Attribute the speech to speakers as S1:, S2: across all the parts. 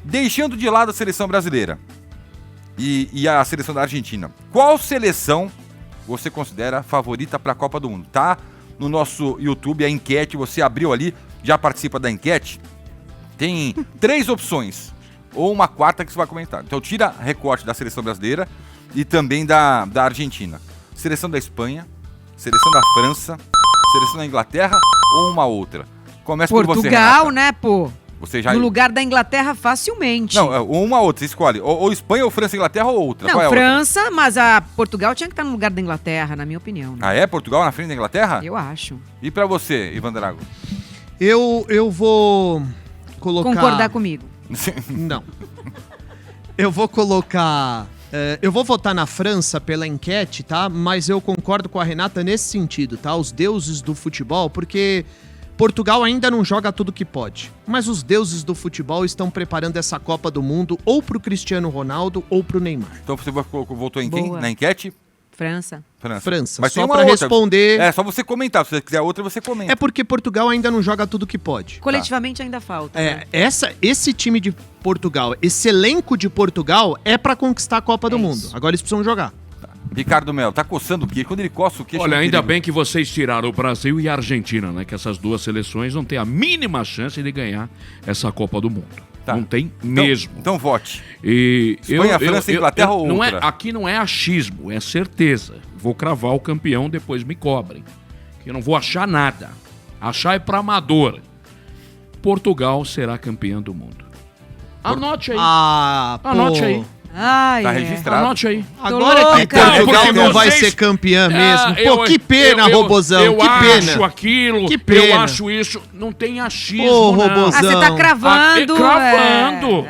S1: Deixando de lado a seleção brasileira e a seleção da Argentina, qual seleção você considera favorita para a Copa do Mundo? Tá no nosso YouTube a enquete, você abriu ali, já participa da enquete. Tem 3 opções, ou uma quarta que você vai comentar. Então tira recorte da seleção brasileira e também da Argentina. Seleção da Espanha, seleção da França, seleção da Inglaterra ou uma outra? Começa por você, Renata.
S2: Portugal, né, pô?
S1: Você já...
S2: No lugar da Inglaterra, facilmente.
S1: Não, uma outra, você escolhe. Ou Espanha, ou França, Inglaterra ou outra.
S2: Não,
S1: qual é a
S2: França,
S1: outra?
S2: mas a Portugal tinha que estar no lugar da Inglaterra, na minha opinião. Né?
S1: Ah, é? Portugal na frente da Inglaterra?
S2: Eu acho.
S1: E pra você, Ivan Drago?
S3: Eu vou colocar...
S2: Concordar comigo.
S3: Não. Eu vou colocar... eu vou votar na França pela enquete, tá? Mas eu concordo com a Renata nesse sentido, tá? Os deuses do futebol, porque Portugal ainda não joga tudo que pode. Mas os deuses do futebol estão preparando essa Copa do Mundo ou pro Cristiano Ronaldo ou pro Neymar.
S1: Então você votou em quem?
S2: Boa.
S1: Na enquete?
S2: França.
S3: França.
S1: Mas
S3: só
S1: tem uma
S3: pra
S1: outra.
S3: responder...
S1: É, só você comentar. Se você quiser outra, você comenta.
S3: É porque Portugal ainda não joga tudo que pode.
S2: Coletivamente ainda falta. Né?
S3: Esse time de Portugal, esse elenco de Portugal é pra conquistar a Copa do Mundo.
S2: Isso.
S3: Agora eles precisam jogar.
S1: Ricardo Melo, tá coçando o quê? Quando ele coça o quê?
S4: Olha, ainda bem que vocês tiraram o Brasil e a Argentina, né? Que essas duas seleções não têm a mínima chance de ganhar essa Copa do Mundo.
S1: Tá.
S4: Não tem mesmo.
S1: Então vote.
S4: E
S1: Espanha, França, Inglaterra ou
S4: não
S1: outra?
S4: Aqui não é achismo, é certeza. Vou cravar o campeão, depois me cobrem. Que eu não vou achar nada. Achar é pra amador. Portugal será campeão do mundo. Anote aí. Anote aí.
S2: Ai,
S1: Tá registrado.
S4: Anote aí.
S3: Agora que
S2: louca.
S3: Portugal
S4: Porque
S3: não vai
S4: vocês-
S3: ser campeã mesmo. Pô, que pena,
S4: eu,
S3: Robozão.
S4: Eu
S3: Que
S4: acho
S3: pena.
S4: aquilo,
S3: Que pena.
S4: eu acho isso. Não tem achismo,
S3: Ô,
S4: não.
S3: Robozão.
S2: Ah, você tá cravando.
S4: Cravando.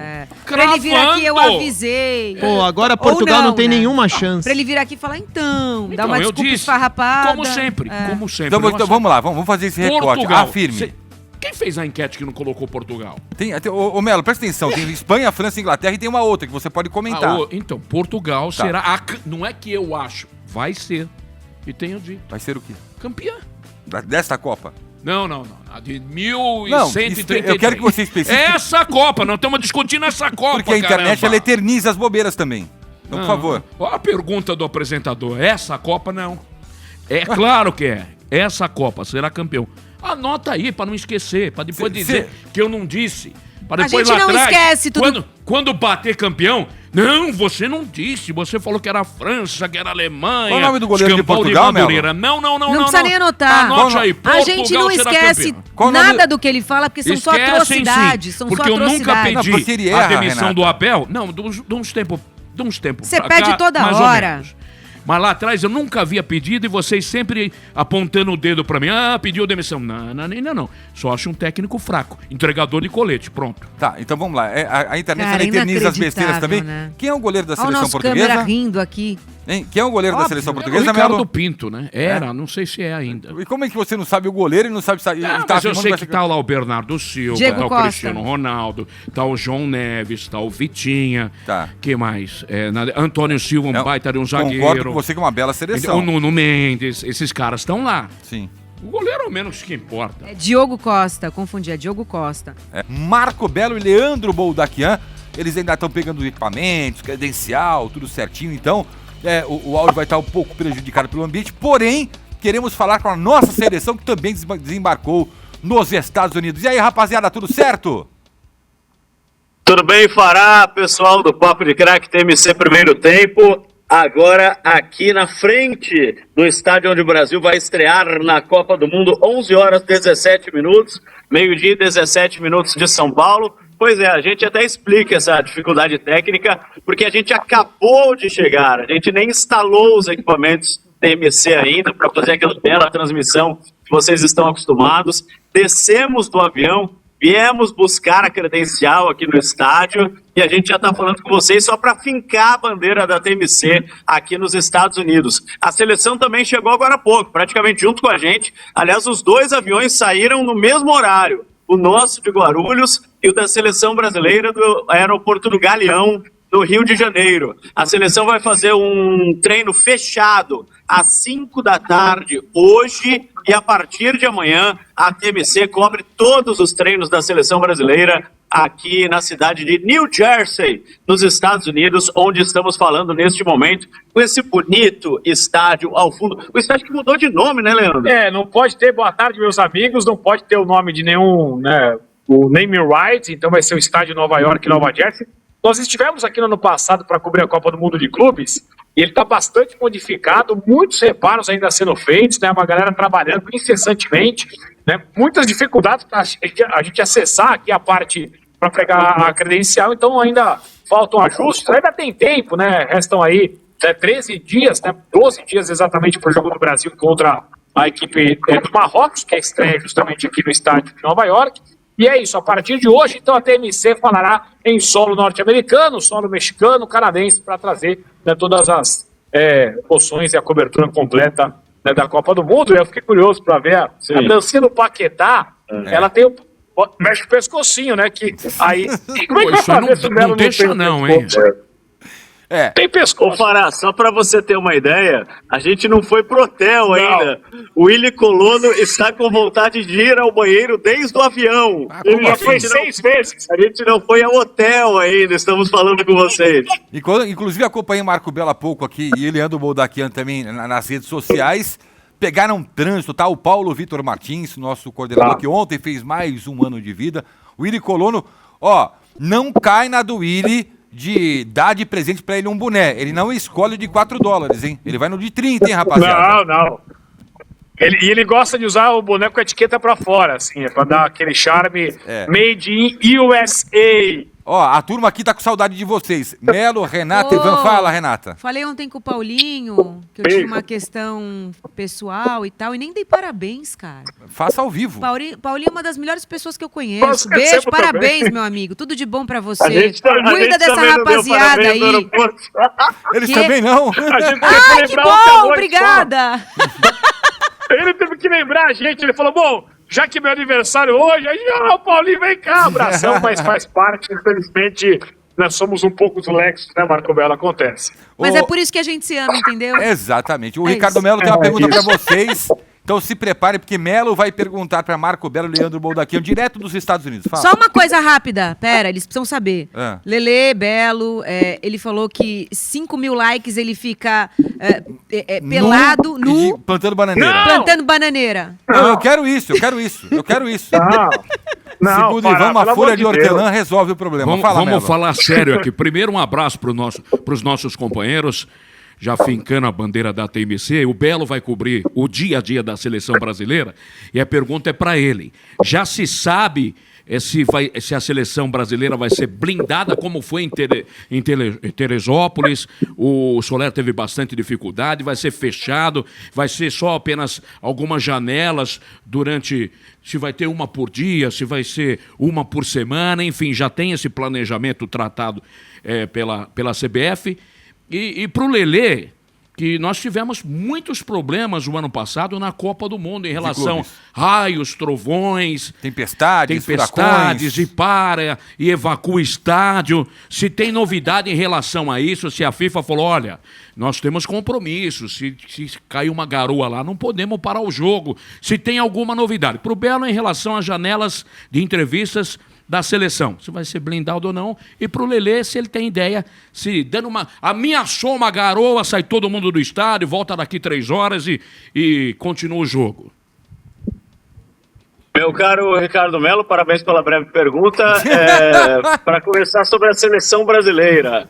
S2: Pra ele vir aqui, eu
S4: Cravando.
S2: avisei.
S3: Pô, agora
S2: Ou
S3: Portugal não tem
S2: né?
S3: nenhuma chance.
S2: Pra ele vir aqui e falar, então, dá
S4: Então,
S2: uma
S4: eu
S2: desculpa
S4: disse,
S2: esfarrapada.
S4: como sempre, como sempre.
S1: Então vamos lá, vamos fazer esse recorte.
S4: Portugal.
S1: Afirme.
S4: Quem fez a enquete que não colocou Portugal?
S1: Ô Melo, presta atenção. Tem Espanha, França, Inglaterra e tem uma outra que você pode comentar.
S4: Então, Portugal
S1: Tá.
S4: será... não é que eu acho, vai ser. E tenho dito.
S1: Vai ser o quê?
S4: Campeã.
S1: Desta Copa?
S4: Não. A de 1133.
S1: Eu quero que você especifique.
S4: Essa Copa, nós estamos discutindo essa Copa,
S1: Porque a internet
S4: caramba.
S1: ela eterniza as bobeiras também. Então, por favor.
S4: Olha a pergunta do apresentador. Essa Copa não. É claro que é. Essa Copa será campeão. Anota aí pra não esquecer, pra depois dizer que eu não disse. Pra
S2: A
S4: depois
S2: gente
S4: lá
S2: não
S4: atrás,
S2: esquece tudo.
S4: Quando bater campeão, não, você não disse. Você falou que era a França, que era a Alemanha.
S1: Qual o nome do goleiro de
S4: Escampau
S1: Portugal,
S4: Madureira. Não.
S2: Não precisa nem anotar.
S4: Anote aí, Portugal
S2: A gente não
S4: será
S2: esquece
S4: campeão.
S1: Qual o nome-
S2: nada do que ele fala, porque são só
S4: Esquecem,
S2: atrocidades.
S4: sim,
S2: São
S4: porque
S2: só
S4: eu nunca
S2: atrocidades.
S1: Não, porque
S4: pedi
S1: ele
S4: a
S1: erra,
S4: demissão
S1: Renata.
S4: do Abel. Não, de uns tempos
S2: Você
S4: pra
S2: pede
S4: cá,
S2: toda
S4: mais ou
S2: hora.
S4: menos. Mas lá atrás eu nunca havia pedido e vocês sempre apontando o dedo pra mim. Ah, pediu demissão. Não. Só acho um técnico fraco. Entregador de colete, pronto.
S1: Tá, então vamos lá. A internet
S2: Cara,
S1: ela eterniza as besteiras
S2: inacreditável,
S1: também.
S2: né?
S1: Quem é o goleiro da
S2: Olha o
S1: seleção
S2: nosso
S1: portuguesa?
S2: câmera rindo aqui.
S1: Hein? Quem é o goleiro da
S2: Óbvio.
S1: seleção
S4: É o
S1: portuguesa,
S4: Ricardo
S1: Melo?
S4: Pinto, né? Era, não sei se é ainda.
S1: E como é que você não sabe o goleiro e não sabe sair?
S4: Ah, mas eu sei que tá lá o Bernardo Silva,
S2: Diego
S4: tá o
S2: Costa.
S4: Cristiano Ronaldo, tá o João Neves, tá o Vitinha.
S1: Tá.
S4: Que mais? Antônio Silva, um baita de um zagueiro.
S1: Concordo com você que é uma bela seleção.
S4: O Nuno Mendes, esses caras estão lá.
S1: Sim.
S4: O goleiro é o menos que importa.
S2: É Diogo Costa, confundi, é Diogo Costa.
S1: Marco Belo e Leandro Boldaquian, eles ainda estão pegando equipamentos, credencial, tudo certinho, então o áudio vai estar um pouco prejudicado pelo ambiente, porém, queremos falar com a nossa seleção que também desembarcou nos Estados Unidos. E aí, rapaziada, tudo certo?
S5: Tudo bem, Fará, pessoal do Papo de Crack TMC Primeiro Tempo. Agora aqui na frente do estádio onde o Brasil vai estrear na Copa do Mundo, 11 horas 17 minutos, meio-dia e 17 minutos de São Paulo. Pois é, a gente até explica essa dificuldade técnica, porque a gente acabou de chegar, a gente nem instalou os equipamentos TMC ainda para fazer aquela bela transmissão que vocês estão acostumados. Descemos do avião, viemos buscar a credencial aqui no estádio e a gente já está falando com vocês só para fincar a bandeira da TMC aqui nos Estados Unidos. A seleção também chegou agora há pouco, praticamente junto com a gente. Aliás, os dois aviões saíram no mesmo horário. O nosso de Guarulhos e o da seleção brasileira do aeroporto do Galeão, no Rio de Janeiro. A seleção vai fazer um treino fechado às 5 da tarde hoje e a partir de amanhã a TMC cobre todos os treinos da seleção brasileira aqui na cidade de New Jersey, nos Estados Unidos, onde estamos falando neste momento, com esse bonito estádio ao fundo. O estádio que mudou de nome, né, Leandro?
S6: Não pode ter boa tarde, meus amigos, não pode ter o nome de nenhum, né, o name right, então vai ser o estádio Nova York, Nova Jersey. Nós estivemos aqui no ano passado para cobrir a Copa do Mundo de Clubes, e ele está bastante modificado, muitos reparos ainda sendo feitos, né, uma galera trabalhando incessantemente, né, muitas dificuldades para a gente acessar aqui a parte para pegar a credencial, então ainda faltam ajustes, ainda tem tempo, né, restam aí 13 dias, né, 12 dias exatamente para o jogo do Brasil contra a equipe do Marrocos, que é a estreia justamente aqui no estádio de Nova York. E é isso, a partir de hoje, então, a TMC falará em solo norte-americano, solo mexicano, canadense, para trazer, né, todas as opções e a cobertura completa, né, da Copa do Mundo. Eu fiquei curioso para ver a dancinha do Paquetá, ela tem o... mexe o pescocinho, né, que aí... Como é que vai fazer se o Melo
S4: não deixa não, hein?
S5: Tem pescoço. Ô, Fará, só pra você ter uma ideia, a gente não foi pro hotel ainda. O Willy Colono está com vontade de ir ao banheiro desde o avião.
S6: Ele já foi 6 vezes.
S5: A gente não foi ao hotel ainda, estamos falando com vocês.
S1: Inclusive acompanhei o Marco Belo há pouco aqui e ele anda o Moldaquian também nas redes sociais. Pegaram trânsito, tá? O Paulo Vitor Martins, nosso coordenador, que ontem fez mais um ano de vida. O Willy Colono, não cai na do Willy de dar de presente pra ele um boné. Ele não escolhe o de $4, hein? Ele vai no de 30, hein, rapaziada?
S6: Não. Ele gosta de usar o boné com a etiqueta pra fora, assim, pra dar aquele charme Made in USA.
S1: A turma aqui tá com saudade de vocês. Melo, Renata, Ivan, fala, Renata.
S2: Falei ontem com o Paulinho que eu tive uma questão pessoal e tal, e nem dei parabéns, cara.
S1: Faça ao vivo.
S2: Paulinho é uma das melhores pessoas que eu conheço. Beijo, parabéns, também. Meu amigo. Tudo de bom pra você. Cuida dessa rapaziada aí.
S1: Eles também não.
S2: Que bom, obrigada.
S6: Ele teve que lembrar a gente, ele falou, bom, já que é meu aniversário hoje, aí, o Paulinho, vem cá, abração, mas faz parte, infelizmente, nós somos um pouco dislexos, né, Marco Belo, acontece.
S2: Mas é por isso que a gente se ama, entendeu?
S1: Exatamente. O Ricardo Melo tem uma pergunta pra vocês. Então se prepare, porque Melo vai perguntar para Marco Belo e Leandro Moldaquian, direto dos Estados Unidos. Fala.
S2: Só uma coisa rápida, eles precisam saber. Lelê, Belo, ele falou que 5.000 likes ele fica pelado, nu,
S1: plantando bananeira.
S2: Plantando bananeira.
S1: Não, eu quero isso.
S6: Não,
S1: segundo Ivan, uma folha de hortelã resolve o problema.
S4: Vamos falar sério aqui. Primeiro, um abraço para os nossos companheiros. Já fincando a bandeira da TMC, o Belo vai cobrir o dia a dia da seleção brasileira e a pergunta é para ele. Já se sabe se a seleção brasileira vai ser blindada como foi em Teresópolis? O Soler teve bastante dificuldade, vai ser fechado, vai ser só apenas algumas janelas se vai ter uma por dia, se vai ser uma por semana, enfim, já tem esse planejamento tratado pela CBF. E para o Lelê, que nós tivemos muitos problemas no ano passado na Copa do Mundo em relação a raios, trovões,
S1: tempestades
S4: e evacua o estádio. Se tem novidade em relação a isso, se a FIFA falou, olha, nós temos compromissos, se cair uma garoa lá, não podemos parar o jogo. Se tem alguma novidade. Para o Belo, em relação às janelas de entrevistas da seleção, se vai ser blindado ou não, e pro Lelê, se ele tem ideia, se dando ameaçou uma garoa, sai todo mundo do estádio, volta daqui 3 horas e continua o jogo.
S5: Meu caro Ricardo Melo, parabéns pela breve pergunta. Para conversar sobre a seleção brasileira.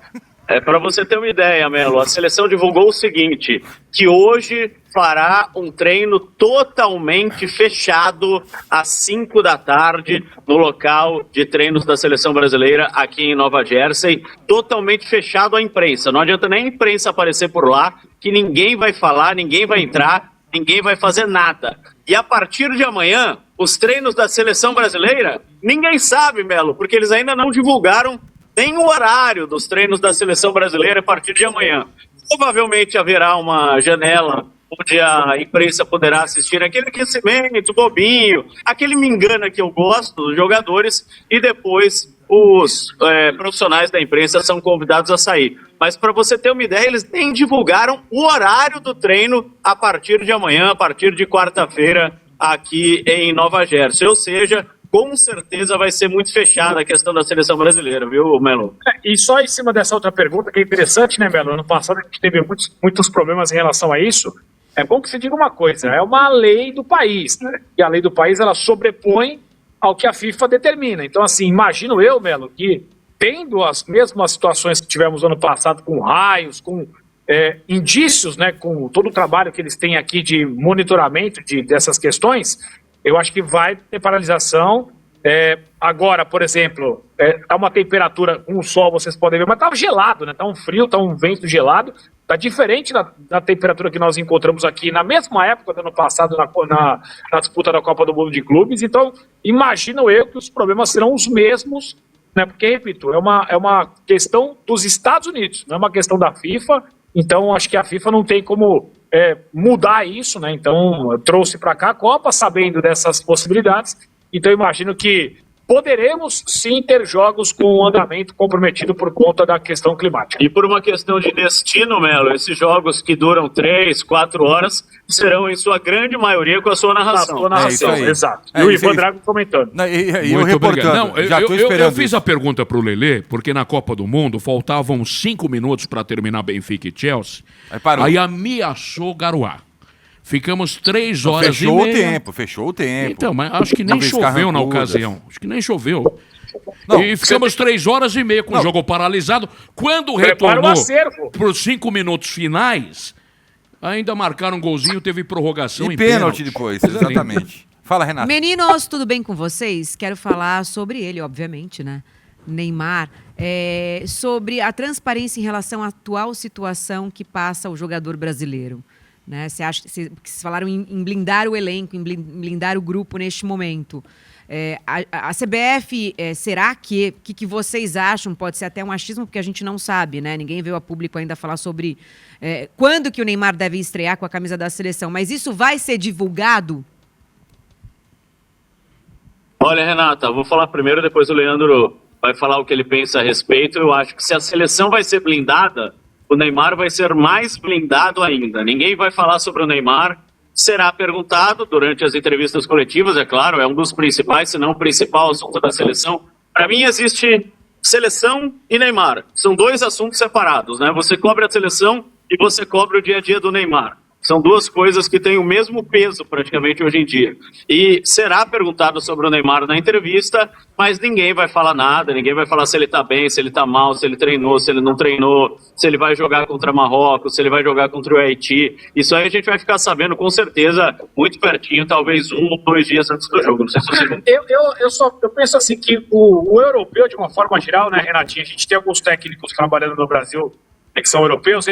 S5: Para você ter uma ideia, Melo, a seleção divulgou o seguinte, que hoje fará um treino totalmente fechado às 5 da tarde no local de treinos da seleção brasileira aqui em Nova Jersey, totalmente fechado à imprensa. Não adianta nem a imprensa aparecer por lá, que ninguém vai falar, ninguém vai entrar, ninguém vai fazer nada. E a partir de amanhã, os treinos da seleção brasileira, ninguém sabe, Melo, porque eles ainda não divulgaram nem o horário dos treinos da seleção brasileira a partir de amanhã. Provavelmente haverá uma janela onde a imprensa poderá assistir aquele aquecimento bobinho, aquele me engana que eu gosto dos jogadores, e depois os profissionais da imprensa são convidados a sair. Mas para você ter uma ideia, eles nem divulgaram o horário do treino a partir de amanhã, a partir de quarta-feira, aqui em Nova Jersey. Ou seja, com certeza vai ser muito fechada a questão da seleção brasileira, viu, Melo?
S6: E só em cima dessa outra pergunta, que é interessante, né, Melo? Ano passado a gente teve muitos problemas em relação a isso. É bom que se diga uma coisa, é uma lei do país, né? E a lei do país, ela sobrepõe ao que a FIFA determina. Então, assim, imagino eu, Melo, que tendo as mesmas situações que tivemos ano passado, com raios, com indícios, né, com todo o trabalho que eles têm aqui de monitoramento dessas questões, eu acho que vai ter paralisação. Agora, por exemplo, tá uma temperatura com o sol, vocês podem ver, mas tá gelado, né? Tá um frio, tá um vento gelado, tá diferente da temperatura que nós encontramos aqui na mesma época do ano passado na disputa da Copa do Mundo de Clubes. Então, imagino eu que os problemas serão os mesmos, né? Porque, repito, é uma questão dos Estados Unidos, não é uma questão da FIFA. Então, acho que a FIFA não tem como mudar isso, né? Então, trouxe para cá a Copa, sabendo dessas possibilidades. Então, imagino que poderemos sim ter jogos com um andamento comprometido por conta da questão climática.
S5: E por uma questão de destino, Melo, esses jogos que duram 3, 4 horas serão, em sua grande maioria, com a sua narração.
S6: Exato. E o Ivan Drago comentando.
S1: E o reportando.
S4: Eu fiz a pergunta pro Lelê, porque na Copa do Mundo faltavam 5 minutos para terminar Benfica e Chelsea. Aí ameaçou garoar. Ficamos 3 horas e meia.
S1: Fechou o tempo.
S4: Então, mas acho que nem choveu na ocasião. Acho que nem choveu. Não, e ficamos 3 horas e meia com o jogo paralisado. Quando retornou para os 5 minutos finais, ainda marcaram um golzinho, teve prorrogação
S1: e pênalti depois, exatamente. Fala, Renato.
S2: Meninos, tudo bem com vocês? Quero falar sobre ele, obviamente, né? Neymar, sobre a transparência em relação à atual situação que passa o jogador brasileiro. Né? Vocês falaram em blindar o elenco, em blindar o grupo neste momento. A CBF, será que vocês acham? Pode ser até um achismo, porque a gente não sabe, né? Ninguém veio a público ainda falar sobre quando que o Neymar deve estrear com a camisa da seleção. Mas isso vai ser divulgado?
S5: Olha, Renata, vou falar primeiro, depois o Leandro vai falar o que ele pensa a respeito. Eu acho que se a seleção vai ser blindada, o Neymar vai ser mais blindado ainda. Ninguém vai falar sobre o Neymar. Será perguntado durante as entrevistas coletivas, é claro, é um dos principais, se não o principal assunto da seleção. Para mim existe seleção e Neymar. São 2 assuntos separados, né? Você cobre a seleção e você cobre o dia a dia do Neymar. São 2 coisas que têm o mesmo peso praticamente hoje em dia. E será perguntado sobre o Neymar na entrevista, mas ninguém vai falar nada, ninguém vai falar se ele tá bem, se ele tá mal, se ele treinou, se ele não treinou, se ele vai jogar contra Marrocos, se ele vai jogar contra o Haiti. Isso aí a gente vai ficar sabendo com certeza muito pertinho, talvez 1 ou 2 dias antes do jogo. Não sei se você...
S6: Eu penso assim que o europeu, de uma forma geral, né, Renatinho, a gente tem alguns técnicos trabalhando no Brasil que são europeus,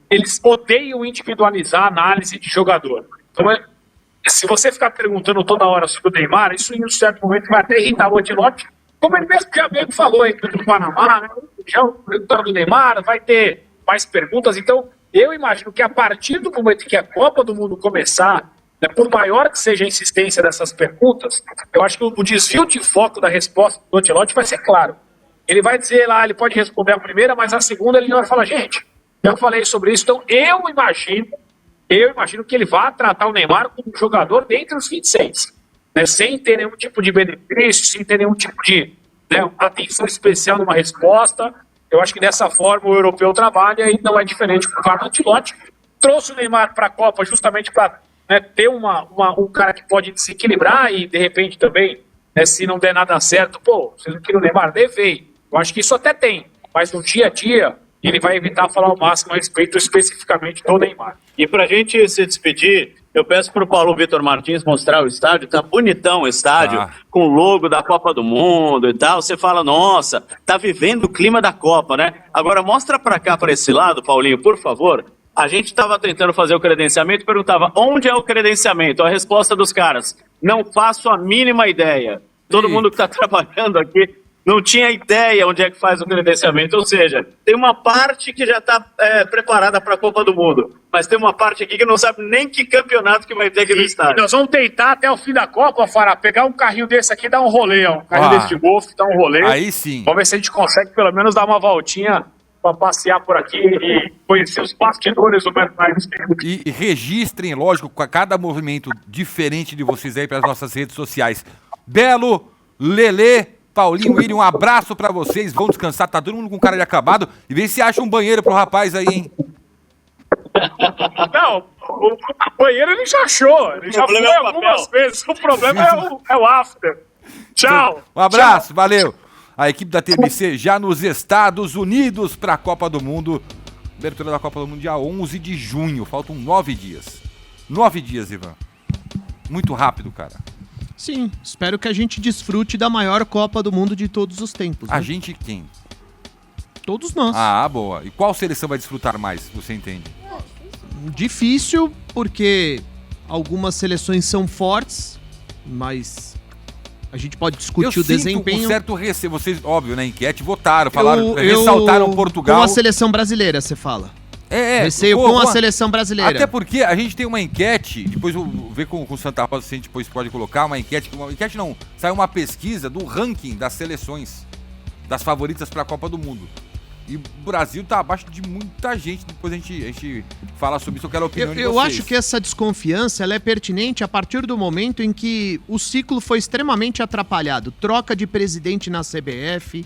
S6: eles odeiam individualizar a análise de jogador. Então, se você ficar perguntando toda hora sobre o Neymar, isso em um certo momento vai até irritar o Ancelotti, como ele mesmo já mesmo falou aí do Panamá, né? Já perguntando do Neymar, vai ter mais perguntas. Então, eu imagino que a partir do momento que a Copa do Mundo começar, né, por maior que seja a insistência dessas perguntas, eu acho que o desvio de foco da resposta do Ancelotti vai ser claro. Ele vai dizer lá, ele pode responder a primeira, mas a segunda ele vai falar, gente, eu falei sobre isso, então eu imagino que ele vá tratar o Neymar como um jogador dentre os 26, né, sem ter nenhum tipo de benefício, sem ter nenhum tipo de atenção especial numa resposta. Eu acho que dessa forma o europeu trabalha e não é diferente do Carlo Ancelotti. Trouxe o Neymar para a Copa justamente para ter um cara que pode se equilibrar e de repente também, se não der nada certo, vocês não queriam o Neymar? Levei. Eu acho que isso até tem, mas no dia a dia ele vai evitar falar o máximo a respeito especificamente do Neymar.
S5: E pra gente se despedir, eu peço pro Paulo Vitor Martins mostrar o estádio, tá bonitão o estádio, com o logo da Copa do Mundo e tal. Você fala, nossa, tá vivendo o clima da Copa, né? Agora mostra pra cá, pra esse lado, Paulinho, por favor. A gente tava tentando fazer o credenciamento, perguntava, onde é o credenciamento? A resposta dos caras, não faço a mínima ideia. Todo mundo que tá trabalhando aqui não tinha ideia onde é que faz o credenciamento, ou seja, tem uma parte que já está preparada para a Copa do Mundo, mas tem uma parte aqui que não sabe nem que campeonato que vai ter aqui no estádio.
S6: Nós vamos tentar até o fim da Copa, Fará, pegar um carrinho desse aqui e dar um rolê, um carrinho desse de golfe, dar um rolê.
S1: Aí sim.
S6: Vamos ver se a gente consegue pelo menos dar uma voltinha para passear por aqui e conhecer os bastidores do mercado.
S1: E registrem, lógico, com cada movimento diferente de vocês aí para as nossas redes sociais. Belo, Lelê, Paulinho, William, um abraço pra vocês. Vão descansar, tá todo mundo com cara de acabado. E vê se acha um banheiro pro rapaz aí, hein?
S6: Não, o banheiro ele já achou. Ele já foi algumas vezes. O problema é o after. Tchau.
S1: Um abraço, valeu. A equipe da TMC já nos Estados Unidos pra Copa do Mundo. Abertura da Copa do Mundo dia 11 de junho. Faltam 9 dias. 9 dias, Ivan. Muito rápido, cara.
S3: Sim, espero que a gente desfrute da maior Copa do Mundo de todos os tempos.
S1: A
S3: Né?
S1: gente quem?
S3: Todos nós.
S1: Ah, boa. E qual seleção vai desfrutar mais, você entende?
S3: Difícil, porque algumas seleções são fortes, mas a gente pode discutir o desempenho.
S1: Um certo receio. Vocês, óbvio, na enquete, votaram, falaram, ressaltaram Portugal.
S3: Com a seleção brasileira, você fala. Receio
S1: com
S3: com a seleção brasileira.
S1: Até porque a gente tem uma enquete, depois eu vou ver com o Santa Rosa se a gente depois pode colocar uma enquete não, saiu uma pesquisa do ranking das seleções, das favoritas para a Copa do Mundo. E o Brasil tá abaixo de muita gente, depois a gente fala sobre isso, eu quero a opinião de vocês.
S3: Eu acho que essa desconfiança ela é pertinente a partir do momento em que o ciclo foi extremamente atrapalhado. Troca de presidente na CBF,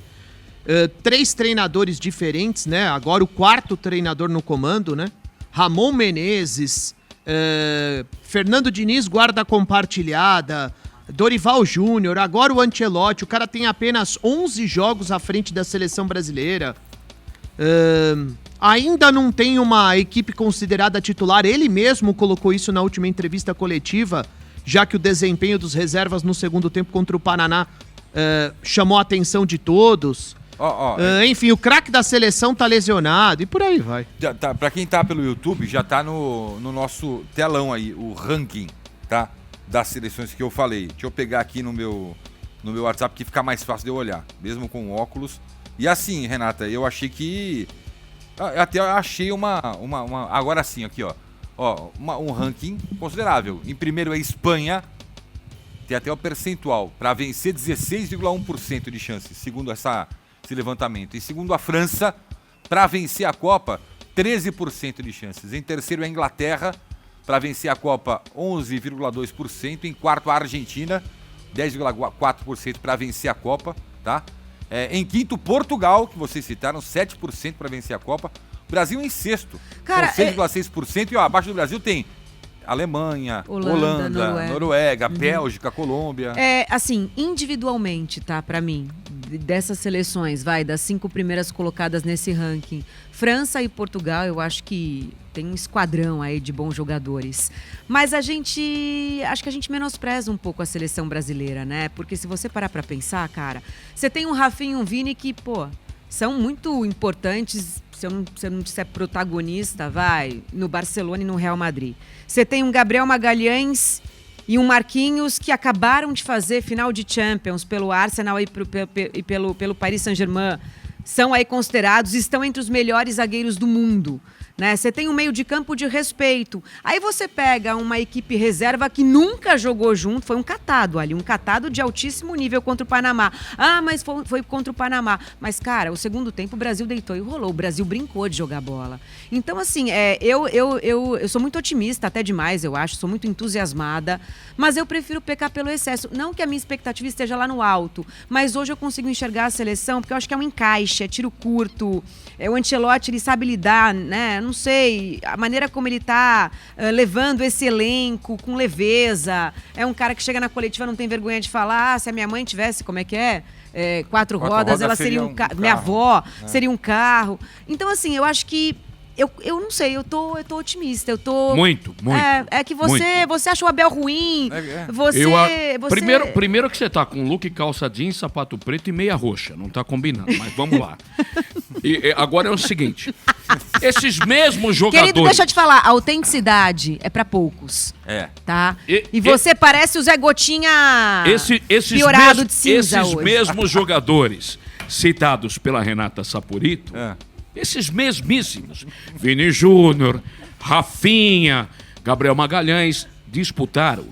S3: 3 treinadores diferentes, né? Agora o 4º treinador no comando, né? Ramon Menezes, Fernando Diniz, guarda compartilhada, Dorival Júnior, agora o Ancelotti. O cara tem apenas 11 jogos à frente da seleção brasileira. Ainda não tem uma equipe considerada titular. Ele mesmo colocou isso na última entrevista coletiva, já que o desempenho dos reservas no segundo tempo contra o Paraná chamou a atenção de todos. Enfim, o craque da seleção tá lesionado e por aí vai.
S1: Tá, pra quem tá pelo YouTube, já tá no nosso telão aí, o ranking, tá? Das seleções que eu falei. Deixa eu pegar aqui no meu WhatsApp que fica mais fácil de eu olhar, mesmo com óculos. E assim, Renata, eu achei que... Até achei agora sim, aqui, ó. Um ranking considerável. Em primeiro é Espanha, tem até o percentual. Para vencer, 16,1% de chances, segundo esse levantamento. E segundo a França, para vencer a Copa, 13% de chances. Em terceiro é a Inglaterra, para vencer a Copa, 11,2%. Em quarto, a Argentina, 10,4% para vencer a Copa, tá? Em quinto, Portugal, que vocês citaram, 7% para vencer a Copa. Brasil em sexto, com 6,6%. E abaixo do Brasil tem Alemanha, Holanda, Noruega, Bélgica, Colômbia.
S2: Assim, individualmente, tá, pra mim, dessas seleções, das 5 primeiras colocadas nesse ranking, França e Portugal, eu acho que tem um esquadrão aí de bons jogadores. Mas acho que a gente menospreza um pouco a seleção brasileira, né? Porque se você parar pra pensar, cara, você tem um Rafinha e um Vini que, são muito importantes, se eu não disser protagonista, no Barcelona e no Real Madrid. Você tem um Gabriel Magalhães e um Marquinhos que acabaram de fazer final de Champions pelo Arsenal e pelo Paris Saint-Germain. São aí considerados, estão entre os melhores zagueiros do mundo. Né? Você tem um meio de campo de respeito. Aí você pega uma equipe reserva que nunca jogou junto, foi um catado ali, um catado de altíssimo nível contra o Panamá. Mas foi contra o Panamá. Mas, cara, o segundo tempo o Brasil deitou e rolou. O Brasil brincou de jogar bola. Então, assim, eu sou muito otimista, até demais, eu acho, sou muito entusiasmada, mas eu prefiro pecar pelo excesso. Não que a minha expectativa esteja lá no alto, mas hoje eu consigo enxergar a seleção, porque eu acho que é um encaixe, é tiro curto, o Ancelotti, ele sabe lidar, né? Não sei, a maneira como ele tá levando esse elenco com leveza. É um cara que chega na coletiva, não tem vergonha de falar, se a minha mãe tivesse, como é que é? 4 rodas, ela seria um carro. Minha avó seria um carro. Então, assim, eu acho que eu não sei, eu tô otimista, eu tô...
S4: Muito.
S2: É que você acha o Abel ruim,
S4: Primeiro que você tá com look, calça jeans, sapato preto e meia roxa, não tá combinando, mas vamos lá. Agora é o seguinte, esses mesmos jogadores...
S2: Querido, deixa eu te falar, a autenticidade é pra poucos, tá? E você parece o Zé Gotinha piorado de cinza hoje.
S4: Esses mesmos jogadores citados pela Renata Sapurito... Esses mesmíssimos, Vini Júnior, Rafinha, Gabriel Magalhães, disputaram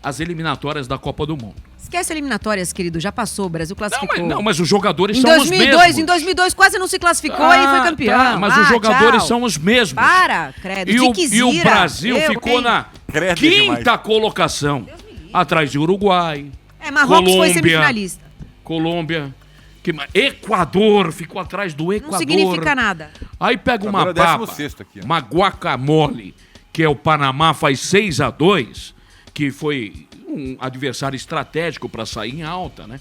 S4: as eliminatórias da Copa do Mundo.
S2: Esquece eliminatórias, querido, já passou, o Brasil classificou.
S4: Não, mas os jogadores são os mesmos.
S2: Em 2002 quase não se classificou e foi campeão.
S4: Mas os jogadores são os mesmos.
S2: Para, credo,
S4: e o Brasil ficou na quinta colocação. Atrás de Uruguai.
S2: Marrocos foi
S4: Colômbia.
S2: semifinalista.
S4: Colômbia. Equador, ficou atrás do Equador.
S2: Não significa nada.
S4: Aí pega uma
S1: Equador é
S4: baba,
S1: 16º aqui, ó.
S4: uma guacamole, que é o Panamá, faz 6-2, que foi um adversário estratégico para sair em alta, né?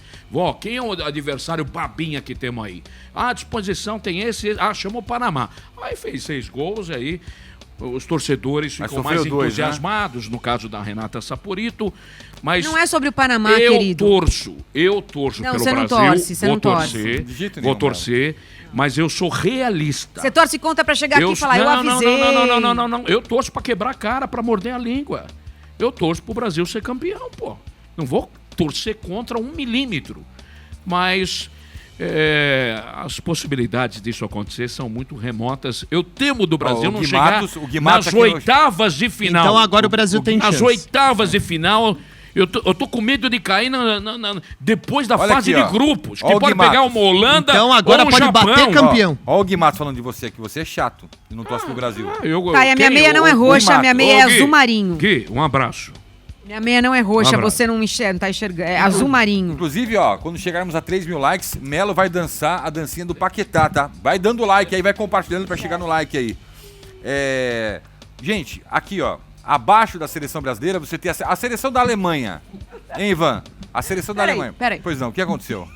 S4: Quem é o adversário babinha que temos aí? À disposição tem esse, chama o Panamá. Aí fez 6 gols, aí os torcedores
S1: Mas
S4: ficam
S1: sofreu
S4: mais
S1: 2,
S4: entusiasmados, no caso da Renata Saporito, mas
S2: Não é sobre o Panamá,
S4: eu
S2: querido.
S4: eu torço
S2: Não,
S4: pelo
S2: você não
S4: Brasil,
S2: torce, você
S4: vou
S2: não torce.
S4: torcer,
S1: De jeito
S4: vou
S1: nenhum,
S4: torcer, mas eu sou realista.
S2: Você torce contra pra chegar aqui e falar, eu
S4: não,
S2: avisei.
S4: não. Eu torço pra quebrar a cara, pra morder a língua. Eu torço pro Brasil ser campeão, pô. Não vou torcer contra 1 milímetro. Mas as possibilidades disso acontecer são muito remotas. Eu temo do Brasil
S1: o
S4: não
S1: Gui
S4: chegar
S1: Matos- o Gui Matos
S4: nas
S1: aqui no-
S4: oitavas de final.
S3: Então agora o Brasil tem
S4: Nas
S3: chance.
S4: oitavas de final... Eu tô com medo de cair depois da
S1: Olha
S4: fase
S1: aqui,
S4: de
S1: ó.
S4: grupos.
S1: Ó
S4: Que
S1: o
S4: pode
S1: Gui
S4: pegar
S1: Matos.
S4: uma Holanda
S3: Então agora
S4: ou um
S3: pode
S4: Japão.
S3: bater campeão.
S1: Ó o Gui Matos falando de você, que você é chato e não torce pro Brasil.
S2: Tá, e a minha
S4: Quem?
S2: meia não é
S4: O-
S2: roxa, a minha
S1: Matos.
S2: meia é
S4: Ô, Gui,
S2: azul marinho.
S4: Gui, um abraço.
S2: Minha meia não é roxa,
S4: abraço.
S2: você não tá enxergando. É azul marinho.
S1: Inclusive, ó, quando chegarmos a 3 mil likes, Melo vai dançar a dancinha do Paquetá, tá? Vai dando like aí, vai compartilhando pra chegar no like aí. Gente, aqui, ó, abaixo da seleção brasileira, você tem a seleção da Alemanha. Hein, Ivan? A seleção da
S2: Peraí,
S1: Alemanha.
S2: peraí.
S1: Pois não, o que aconteceu?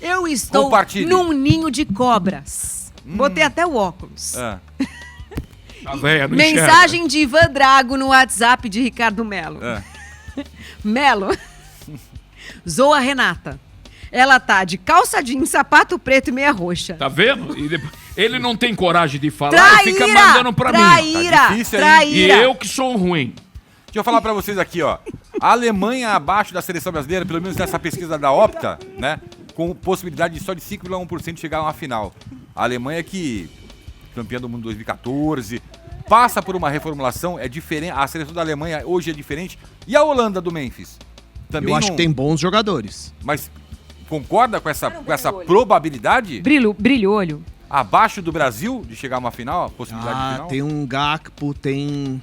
S2: Eu estou
S1: Compartilhe.
S2: num ninho de cobras. Botei até o óculos.
S1: Ah,
S4: A véia não enxerga.
S2: Mensagem de Ivan Drago no WhatsApp de Ricardo Melo. Melo, zoa a Renata. Ela tá de calça jeans, sapato preto e meia roxa.
S4: Tá vendo? Ele não tem coragem de falar
S2: Traíra!
S4: e fica mandando pra mim.
S2: Traíra!
S1: Tá difícil aí.
S4: E
S2: Traíra!
S4: eu que sou ruim.
S1: Deixa eu falar pra vocês aqui, ó. A Alemanha abaixo da seleção brasileira, pelo menos nessa pesquisa da Opta, né? Com possibilidade de só de 5,1% chegar a uma final. A Alemanha que, campeã do mundo 2014, passa por uma reformulação, é diferente. A seleção da Alemanha hoje é diferente. E a Holanda do Memphis? Também
S3: Eu acho
S1: não-
S3: que tem bons jogadores.
S1: Mas concorda com essa probabilidade?
S2: Brilho o olho.
S1: Abaixo do Brasil de chegar a uma final? A possibilidade de final?
S3: Tem um Gakpo, tem...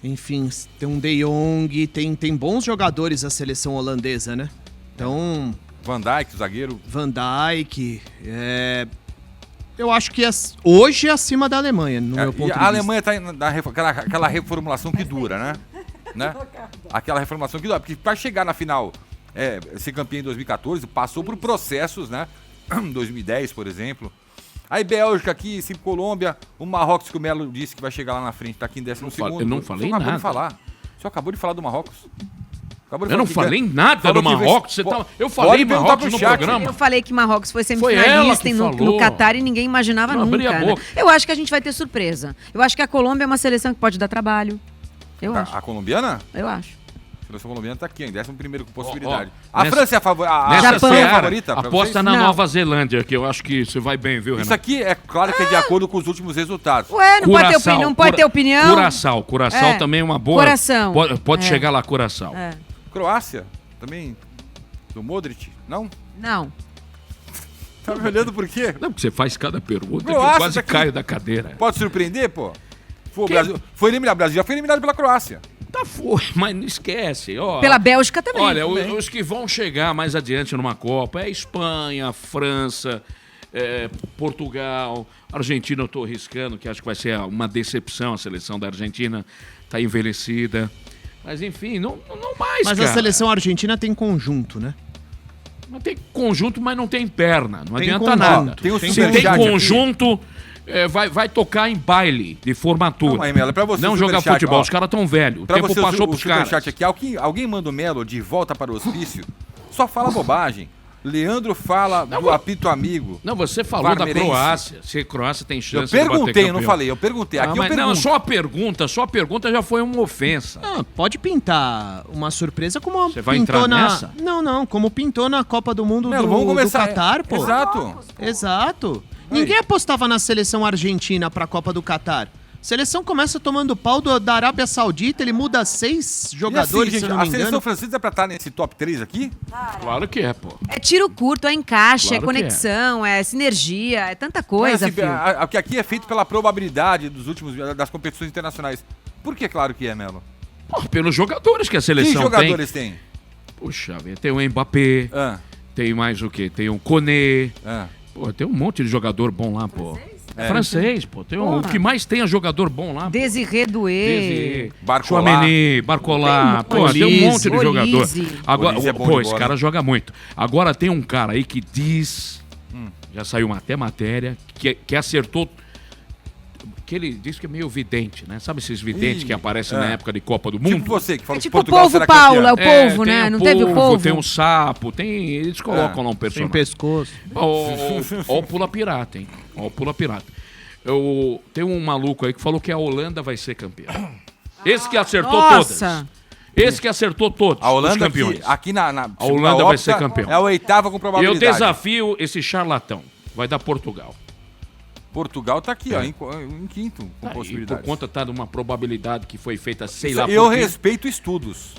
S3: Enfim, tem um De Jong, tem bons jogadores a seleção holandesa, né? Então,
S1: Van Dijk, o zagueiro.
S3: Van Dijk, eu acho que hoje é acima da Alemanha, no meu ponto
S1: E
S3: de
S1: a Alemanha tá aquela reformulação que dura, né? Aquela reformulação que dura. Porque para chegar na final, ser campeão em 2014, passou por processos, né? 2010, por exemplo. Aí Bélgica aqui, Colômbia, o Marrocos que o Melo disse que vai chegar lá na frente, tá aqui em 12º.
S4: eu não falei
S1: O senhor acabou
S4: nada.
S1: de falar. O senhor acabou de falar do Marrocos. Acabou de
S4: Eu
S1: falar
S4: não
S1: que
S4: falei
S1: ganha.
S4: nada
S1: Falou
S4: do
S1: que
S4: Marrocos. Eu falei
S1: Pode perguntar
S4: Marrocos
S1: pro
S4: no
S1: chat.
S4: programa.
S2: Eu falei que Marrocos foi
S4: ela
S2: semifinalista
S4: que
S2: no
S4: falou.
S2: Catar e ninguém imaginava
S4: Não, abri
S2: nunca.
S4: a
S2: Né?
S4: boca.
S2: Eu acho que a gente vai ter surpresa. Eu acho que a Colômbia é uma seleção que pode dar trabalho. Eu acho.
S1: A colombiana?
S2: Eu acho.
S1: A seleção colombiana tá aqui, em 11º com possibilidade.
S4: Ó,
S1: A
S4: nessa-
S1: França é a favorita. A
S4: Nessa
S2: Japão.
S1: França é a
S4: seara,
S1: favorita pra
S4: aposta
S1: vocês?
S4: na
S2: Não.
S4: Nova Zelândia, que eu acho que você vai bem, viu,
S1: Isso
S4: Renato?
S1: aqui é claro que é de acordo com os últimos resultados.
S2: Ué, não pode ter opinião?
S4: Curaçao
S2: É.
S4: também é uma boa.
S2: Curaçao.
S4: Pode
S2: É.
S4: chegar lá, Curaçao.
S2: É.
S1: Croácia, também, do Modric, não?
S2: Não.
S1: Tá me olhando por quê?
S4: Não, porque você faz cada pergunta que eu
S1: Croácia,
S4: quase
S1: tá aqui.
S4: caio da cadeira.
S1: Pode surpreender, pô? O Brasil foi eliminado, o Brasil já foi eliminado pela Croácia.
S4: Tá, foi, mas não esquece. Ó,
S2: Pela Bélgica também.
S4: Olha, os que vão chegar mais adiante numa Copa é Espanha, França, Portugal, Argentina eu tô arriscando, que acho que vai ser uma decepção a seleção da Argentina, tá envelhecida. Mas enfim, não mais,
S3: Mas
S4: cara.
S3: a seleção argentina tem conjunto, né?
S4: Mas tem conjunto, mas não tem perna. Não
S3: Tem
S4: adianta
S3: conjunto.
S4: nada.
S1: Tem o
S4: Se
S1: superchat
S4: tem
S1: aqui.
S4: conjunto, vai tocar em baile de formatura.
S1: Não, mas, Melo, pra você
S4: não
S1: o
S4: jogar
S1: superchat,
S4: futebol.
S1: ó.
S4: Os caras tão velhos. O
S1: Pra
S4: tempo
S1: você,
S4: passou
S1: o
S4: pros caras.
S1: superchat aqui, alguém manda o Melo de volta para o hospício? Só fala bobagem. Leandro fala do apito amigo.
S4: Não, você falou
S1: Varmerense.
S4: da Croácia. Se a Croácia tem
S1: Eu
S4: chance de bater
S1: perguntei, eu não
S4: campeão.
S1: falei, eu perguntei. Aqui eu
S4: mas
S1: pergunto.
S4: não, só a pergunta já foi uma ofensa.
S3: Pode pintar uma surpresa como
S4: Você vai
S3: pintou
S4: entrar
S3: na...
S4: nessa?
S3: Não, como pintou na Copa do Mundo
S1: Melo, vamos
S3: do
S1: começar.
S3: Catar, pô.
S1: Exato. Aí.
S3: Ninguém apostava na seleção argentina pra Copa do Catar. Seleção começa tomando pau da Arábia Saudita, ele muda 6 jogadores,
S1: gente,
S3: se eu não
S1: a
S3: me
S1: seleção
S3: engano.
S1: francesa é pra estar nesse top 3 aqui?
S4: Claro que é, pô.
S2: É tiro curto, é encaixe,
S4: Claro
S2: é conexão, é sinergia, é tanta
S1: Mas,
S2: coisa,
S1: assim,
S2: filho.
S1: que aqui é feito pela probabilidade das competições internacionais. Por que claro que é, Melo?
S4: Pelos jogadores que a
S1: Que
S4: seleção
S1: jogadores tem?
S4: tem. Puxa, tem o Mbappé, tem mais o quê? Tem o Koné. Pô, tem um monte de jogador bom lá, pô. Francês, pô. Tem o que mais tem é jogador bom lá.
S2: Desiré Doué.
S4: Chouameni, Barcola. Pô, tem um monte de jogador. Agora,
S1: Olise é bom
S4: pô,
S1: de
S4: esse
S1: bola.
S4: cara joga muito. Agora tem um cara aí que diz, já saiu até matéria, que acertou, que ele diz que é meio vidente, né? Sabe esses videntes que aparecem na época de Copa do Mundo?
S1: Tipo você, que fala
S2: É
S1: que
S2: tipo o
S1: Portugal
S2: povo
S1: será
S2: Paulo, é
S1: campeão.
S2: o povo, né?
S4: tem
S2: Não teve o povo?
S4: Tem um sapo, eles colocam lá um
S3: Sem
S4: personagem.
S3: pescoço.
S4: Ó o Pula Pirata, hein? Ó o Pula Pirata. Tem um maluco aí que falou que a Holanda vai ser campeã. Esse que acertou todas.
S2: Nossa!
S4: Esse que acertou todos
S1: A Holanda
S4: os campeões.
S1: aqui na
S4: A Holanda vai ser campeão.
S1: É a oitava com
S4: Eu
S1: probabilidade.
S4: desafio esse charlatão. Vai dar Portugal.
S1: Portugal tá aqui, ó, em quinto, com
S4: Aí,
S1: possibilidades.
S4: por conta de uma probabilidade que foi feita, sei lá
S1: Eu
S4: por quê.
S1: respeito estudos.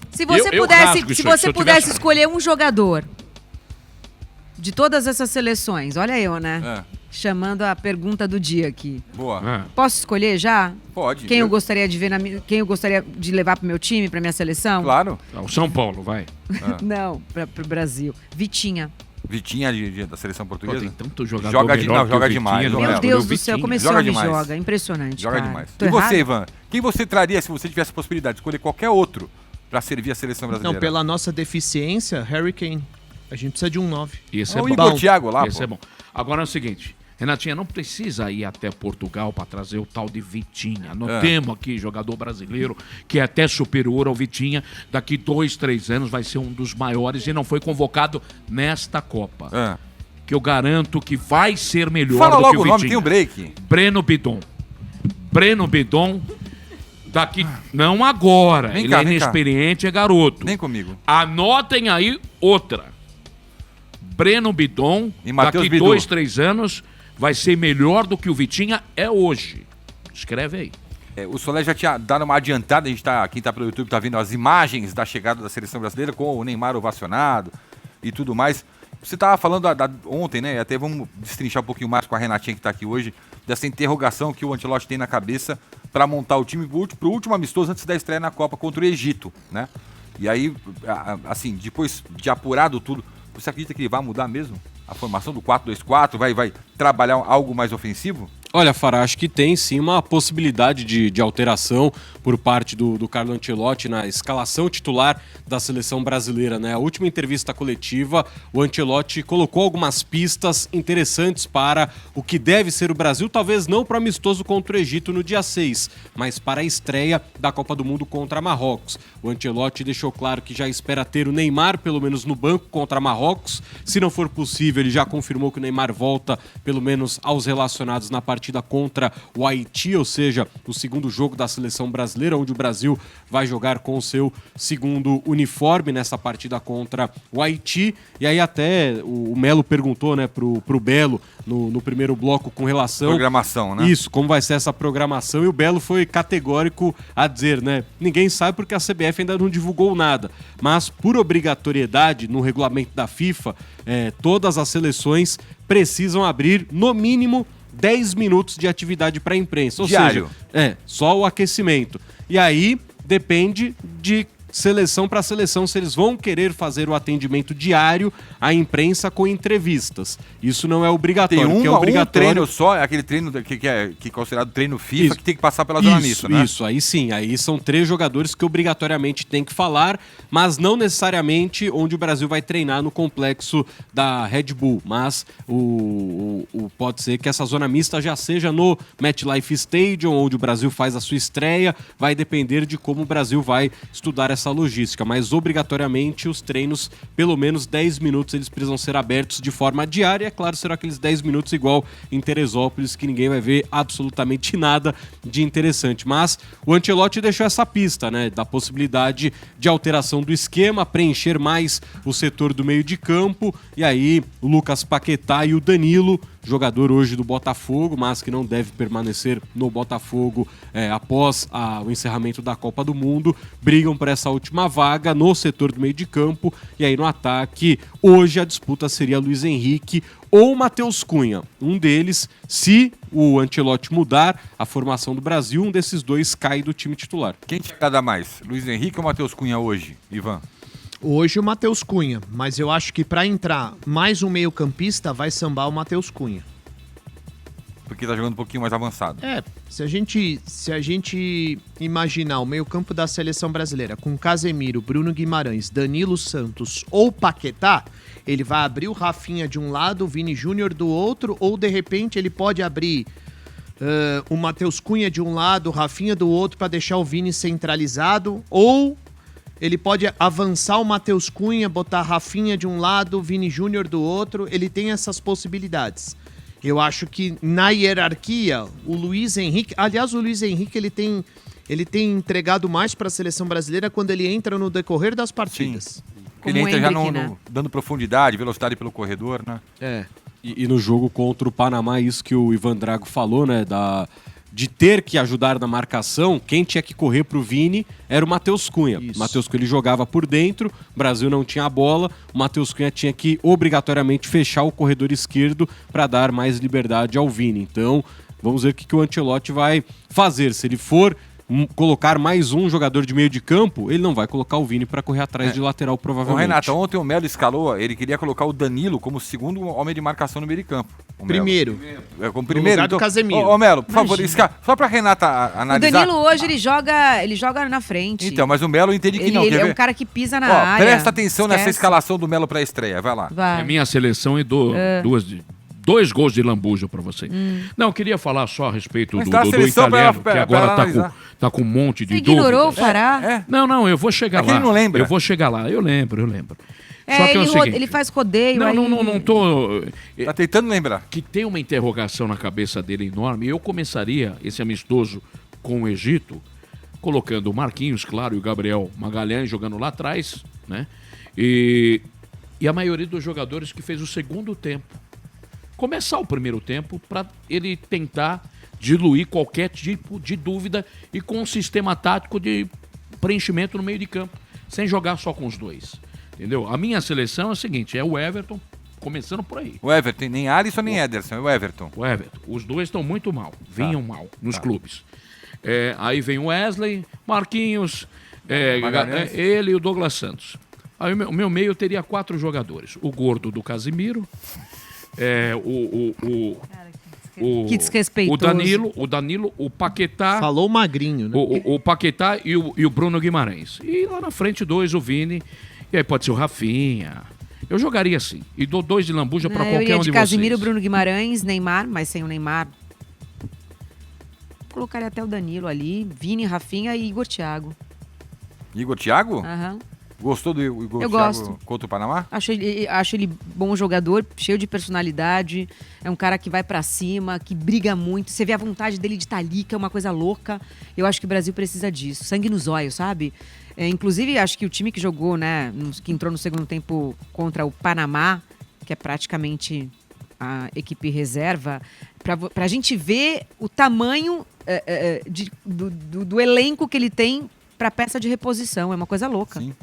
S2: Se você
S4: Eu
S2: pudesse,
S4: rasgo
S2: se
S4: isso aí,
S2: você
S4: se eu
S2: pudesse
S4: tivesse-
S2: escolher um jogador de todas essas seleções, olha eu, né? Chamando a pergunta do dia aqui.
S1: Boa.
S2: Posso escolher já?
S1: Pode.
S2: Quem eu gostaria de ver quem eu gostaria de levar pro meu time, pra minha seleção?
S1: Claro.
S4: O São Paulo, vai.
S2: Não, pro Brasil. Vitinha.
S1: Vitinha da seleção
S4: Pô,
S1: portuguesa.
S4: tem tanto jogador
S1: Joga
S4: melhor que o Vitinha,
S1: demais.
S4: não
S1: Meu
S4: é?
S2: Meu Deus
S4: O
S2: do céu,
S4: Vitinha.
S2: como esse
S1: Joga
S2: homem
S1: demais.
S2: joga. Impressionante,
S1: Joga
S2: cara.
S1: demais.
S2: Tô
S1: E você,
S2: errado?
S1: Ivan? Quem você traria se você tivesse a possibilidade de escolher qualquer outro pra servir a seleção brasileira?
S3: Não, pela nossa deficiência, Harry Kane. A gente precisa de um 9.
S4: Esse
S1: É
S4: é
S1: o
S4: bom.
S1: Igor Thiago lá,
S4: Esse
S1: pô.
S4: é bom. Agora é o seguinte, Renatinha, não precisa ir até Portugal para trazer o tal de Vitinha. Nós temos aqui jogador brasileiro que é até superior ao Vitinha. Daqui 2, 3 anos vai ser um dos maiores e não foi convocado nesta Copa. Que eu garanto que vai ser melhor
S1: Fala
S4: do
S1: logo
S4: que o
S1: o nome,
S4: Vitinha.
S1: tem um break.
S4: Breno Bidon. Breno Bidon, daqui... Não agora.
S1: Vem
S4: Ele
S1: cá,
S4: é
S1: vem cá.
S4: inexperiente, é garoto.
S1: Vem comigo.
S4: Anotem aí outra. Breno Bidon,
S1: E Matheus
S4: daqui
S1: Bidu.
S4: 2, 3 anos, vai ser melhor do que o Vitinha é hoje. Escreve aí.
S1: O Solé já tinha dado uma adiantada, quem tá pelo YouTube tá vendo as imagens da chegada da seleção brasileira com o Neymar ovacionado e tudo mais. Você tava falando ontem, né? Até vamos destrinchar um pouquinho mais com a Renatinha que tá aqui hoje, dessa interrogação que o Ancelotti tem na cabeça para montar o time pro último amistoso antes da estreia na Copa contra o Egito, né? E aí, assim, depois de apurado tudo, você acredita que ele vai mudar mesmo a formação do 4-2-4? Vai trabalhar algo mais ofensivo?
S7: Olha, Fará, acho que tem sim uma possibilidade de alteração por parte do Carlo Ancelotti na escalação titular da seleção brasileira, né? A última entrevista coletiva, o Ancelotti colocou algumas pistas interessantes para o que deve ser o Brasil, talvez não para o amistoso contra o Egito no dia 6, mas para a estreia da Copa do Mundo contra Marrocos. O Ancelotti deixou claro que já espera ter o Neymar, pelo menos no banco, contra Marrocos. Se não for possível, ele já confirmou que o Neymar volta, pelo menos aos relacionados na partida contra o Haiti, ou seja, o segundo jogo da seleção brasileira, onde o Brasil vai jogar com o seu segundo uniforme nessa partida contra o Haiti. E aí até o Melo perguntou, né, pro Belo no primeiro bloco com relação...
S1: Programação, né?
S7: Isso, como vai ser essa programação, e o Belo foi categórico a dizer, né, ninguém sabe porque a CBF ainda não divulgou nada, mas por obrigatoriedade no regulamento da FIFA, todas as seleções precisam abrir no mínimo 10 minutos de atividade para a imprensa, ou
S1: Diário.
S7: seja, só o aquecimento. E aí depende de seleção para seleção se eles vão querer fazer o atendimento diário à imprensa com entrevistas. Isso não é
S1: Tem
S7: obrigatório,
S1: um
S7: que é obrigatório...
S1: treino só, é aquele treino que é considerado treino FIFA, que tem que passar pela zona mista, né?
S7: Isso, aí sim. Aí são 3 jogadores que obrigatoriamente tem que falar, mas não necessariamente onde o Brasil vai treinar no complexo da Red Bull. Mas pode ser que essa zona mista já seja no MetLife Stadium, onde o Brasil faz a sua estreia. Vai depender de como o Brasil vai estudar essa logística. Mas obrigatoriamente os treinos, pelo menos 10 minutos, eles precisam ser abertos de forma diária. É claro, serão aqueles 10 minutos igual em Teresópolis, que ninguém vai ver absolutamente nada de interessante. Mas o Ancelotti deixou essa pista, né, da possibilidade de alteração do esquema, preencher mais o setor do meio de campo, e aí o Lucas Paquetá e o Danilo jogador hoje do Botafogo, mas que não deve permanecer no Botafogo após o encerramento da Copa do Mundo, brigam por essa última vaga no setor do meio de campo. E aí no ataque, hoje a disputa seria Luiz Henrique ou Matheus Cunha. Um deles, se o Ancelotti mudar a formação do Brasil, um desses dois cai do time titular.
S1: Quem te agrada mais, Luiz Henrique ou Matheus Cunha hoje, Ivan?
S3: Hoje o Matheus Cunha, mas eu acho que para entrar mais um meio-campista vai sambar o Matheus Cunha.
S1: Porque tá jogando um pouquinho mais avançado.
S3: Se a gente imaginar o meio-campo da seleção brasileira com Casemiro, Bruno Guimarães, Danilo Santos ou Paquetá, ele vai abrir o Rafinha de um lado, o Vini Júnior do outro, ou de repente ele pode abrir o Matheus Cunha de um lado, o Rafinha do outro para deixar o Vini centralizado, ou ele pode avançar o Matheus Cunha, botar Rafinha de um lado, Vini Júnior do outro, ele tem essas possibilidades. Eu acho que na hierarquia, o Luiz Henrique... Aliás, o Luiz Henrique ele tem entregado mais para a seleção brasileira quando ele entra no decorrer das partidas.
S1: Porque ele entra já dando profundidade, velocidade pelo corredor, né?
S7: E no jogo contra o Panamá, isso que o Ivan Drago falou, né? De ter que ajudar na marcação, quem tinha que correr pro Vini era o Matheus Cunha. O Matheus Cunha ele jogava por dentro, o Brasil não tinha a bola, o Matheus Cunha tinha que obrigatoriamente fechar o corredor esquerdo para dar mais liberdade ao Vini. Então, vamos ver o que o Ancelotti vai fazer. Se ele for colocar mais um jogador de meio de campo, ele não vai colocar o Vini para correr atrás de lateral, provavelmente.
S1: Ô, Renato, ontem o Melo escalou, ele queria colocar o Danilo como segundo homem de marcação no meio de campo.
S3: Primeiro.
S1: Como primeiro.
S3: Do Casemiro.
S1: Ô, Melo, por favor, só pra Renata analisar.
S2: O Danilo hoje ele joga na frente.
S1: Então, mas o Melo entende que não.
S2: Ele é um cara que pisa na área.
S1: Presta atenção nessa escalação do Melo pra estreia, vai lá.
S2: Vai.
S4: É minha seleção e dois gols de lambuja pra você. Não, eu queria falar só a respeito do italiano, que agora tá com um monte de dúvidas.
S2: Você ignorou o Fará?
S4: Não, eu vou chegar lá.
S1: Ele não lembra.
S4: Eu vou chegar lá, eu lembro. Só que é o seguinte,
S2: ele faz rodeio.
S4: Não tô...
S1: Tá tentando lembrar.
S4: Que tem uma interrogação na cabeça dele enorme. Eu começaria esse amistoso com o Egito, colocando o Marquinhos, claro, e o Gabriel Magalhães jogando lá atrás, né? E a maioria dos jogadores que fez o segundo tempo. Começar o primeiro tempo para ele tentar diluir qualquer tipo de dúvida e com um sistema tático de preenchimento no meio de campo, sem jogar só com os dois. Entendeu? A minha seleção é a seguinte, é o Everton, começando por aí.
S1: O Everton, nem Alisson nem Ederson, é o Everton.
S4: O Everton. Os dois estão muito mal, vinham mal nos clubes. Aí vem o Wesley, Marquinhos, ele e o Douglas Santos. Aí o meu meio teria 4 jogadores. O gordo do Casemiro,
S2: que desrespeitoso.
S4: O Danilo, o Paquetá.
S3: Falou magrinho, né?
S4: O Paquetá e o Bruno Guimarães. E lá na frente 2, o Vini. E aí pode ser o Rafinha. Eu jogaria assim. E dou 2 de lambuja pra qualquer um de vocês.
S2: Casemiro, Bruno Guimarães, Neymar, mas sem o Neymar. Colocaria até o Danilo ali, Vini, Rafinha e Igor Thiago.
S1: Igor Thiago?
S2: Aham.
S1: Gostou do Igor
S2: Eu
S1: Thiago
S2: gosto.
S1: contra o Panamá?
S2: Acho ele bom jogador, cheio de personalidade. É um cara que vai pra cima, que briga muito. Você vê a vontade dele de estar ali, que é uma coisa louca. Eu acho que o Brasil precisa disso. Sangue nos olhos, sabe? Inclusive, acho que o time que jogou, né, que entrou no segundo tempo contra o Panamá, que é praticamente a equipe reserva, pra gente ver o tamanho do elenco que ele tem pra peça de reposição. É uma coisa louca.
S1: Sim.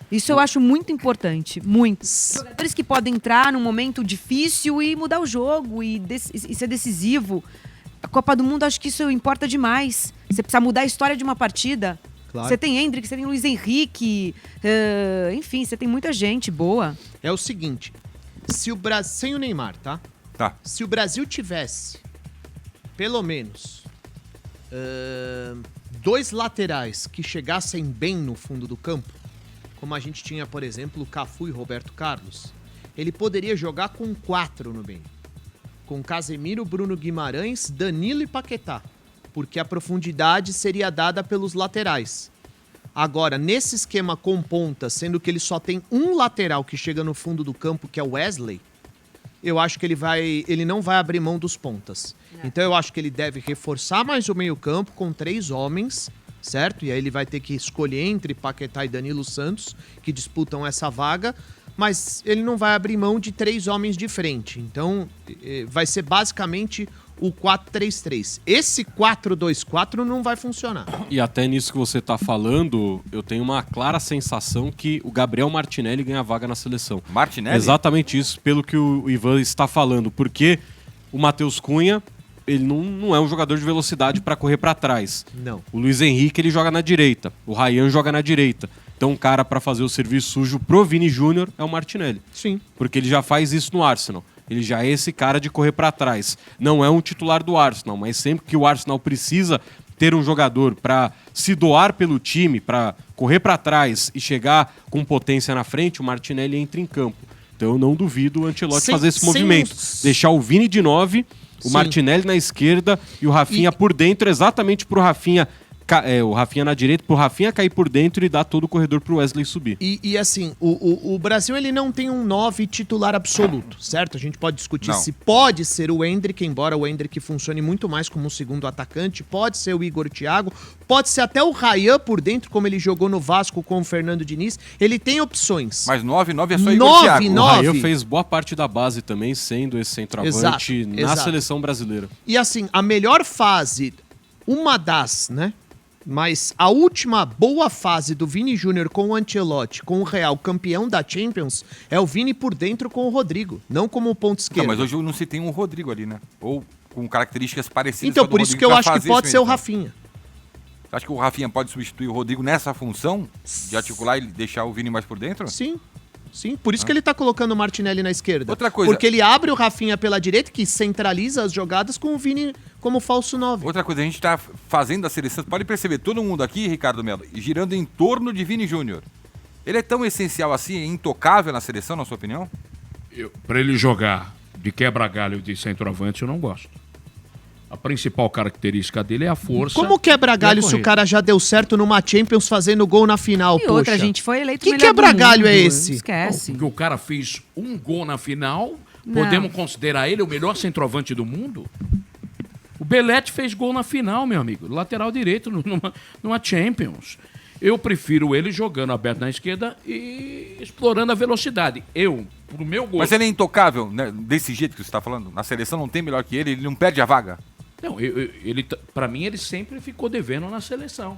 S2: Isso eu acho muito importante, muito. Jogadores que podem entrar num momento difícil e mudar o jogo e ser decisivo. A Copa do Mundo, acho que isso importa demais. Você precisa mudar a história de uma partida.
S3: Claro.
S2: Você tem Hendrick, você tem Luiz Henrique, enfim, você tem muita gente boa.
S3: É o seguinte, se o Brasil, sem o Neymar, tá?
S1: Tá.
S3: Se o Brasil tivesse, pelo menos, 2 laterais que chegassem bem no fundo do campo, como a gente tinha, por exemplo, o Cafu e Roberto Carlos, ele poderia jogar com 4 no meio. Com Casemiro, Bruno Guimarães, Danilo e Paquetá. Porque a profundidade seria dada pelos laterais. Agora, nesse esquema com ponta, sendo que ele só tem um lateral que chega no fundo do campo, que é o Wesley, eu acho que ele não vai abrir mão dos pontas. Então eu acho que ele deve reforçar mais o meio-campo com 3 homens, certo? E aí ele vai ter que escolher entre Paquetá e Danilo Santos, que disputam essa vaga. mas ele não vai abrir mão de 3 homens de frente. Então, vai ser basicamente o 4-3-3. Esse 4-2-4 não vai funcionar.
S7: E até nisso que você tá falando, eu tenho uma clara sensação que o Gabriel Martinelli ganha vaga na seleção.
S1: Martinelli?
S7: Exatamente isso, pelo que o Ivan está falando. Porque o Matheus Cunha, ele não é um jogador de velocidade para correr para trás.
S3: Não.
S7: O Luiz Henrique, ele joga na direita. O Ryan joga na direita. Então, um cara para fazer o serviço sujo pro Vini Júnior é o Martinelli.
S3: Sim.
S7: Porque ele já faz isso no Arsenal. Ele já é esse cara de correr para trás. Não é um titular do Arsenal, mas sempre que o Arsenal precisa ter um jogador para se doar pelo time, para correr para trás e chegar com potência na frente, o Martinelli entra em campo. Então eu não duvido o Ancelotti fazer esse movimento. Deixar o Vini de 9, o Martinelli na esquerda e o Rafinha por dentro, exatamente pro Rafinha... o Rafinha na direita, pro Rafinha cair por dentro e dar todo o corredor pro Wesley subir.
S3: E assim, o Brasil ele não tem um 9 titular absoluto, certo? A gente pode discutir se pode ser o Endrick, embora o Endrick funcione muito mais como um segundo atacante, pode ser o Igor Thiago, pode ser até o Ryan por dentro, como ele jogou no Vasco com o Fernando Diniz. Ele tem opções.
S1: Mas 9 é só Igor Thiago.
S7: O Ryan fez boa parte da base também, sendo esse centroavante na seleção brasileira.
S3: E assim, a melhor fase, uma das, né? Mas a última boa fase do Vini Júnior com o Ancelotti, com o Real campeão da Champions, é o Vini por dentro com o Rodrigo, não como ponto esquerdo.
S1: Não, mas hoje não se tem um Rodrigo ali, né? Ou com características parecidas.
S3: Então, por isso que eu acho que pode ser o Rafinha.
S1: Acho que o Rafinha pode substituir o Rodrigo nessa função de articular e deixar o Vini mais por dentro?
S3: Sim. Sim, por isso que ele tá colocando o Martinelli na esquerda.
S1: Outra coisa...
S3: Porque ele abre o Rafinha pela direita, que centraliza as jogadas com o Vini como falso 9.
S1: Outra coisa, a gente tá fazendo a seleção, pode perceber, todo mundo aqui, Ricardo Melo, girando em torno de Vini Júnior. Ele é tão essencial assim, é intocável na seleção, na sua opinião?
S4: Para ele jogar de quebra-galho de centroavante, eu não gosto. A principal característica dele é a força.
S3: Como quebra-galho se o cara já deu certo numa Champions fazendo gol na final,
S2: E outra, a gente foi eleito
S3: Que
S2: melhor do
S3: quebra-galho
S2: mundo.
S3: é esse?
S2: Esquece.
S4: Porque o cara fez um gol na final,
S2: Não.
S4: podemos considerar ele o melhor centroavante do mundo? O Belletti fez gol na final, meu amigo. Lateral direito numa Champions. Eu prefiro ele jogando aberto na esquerda e explorando a velocidade. Pro meu gosto...
S1: Mas ele é intocável, né? Desse jeito que você está falando? Na seleção não tem melhor que ele não perde a vaga?
S4: Não, para mim ele sempre ficou devendo na seleção.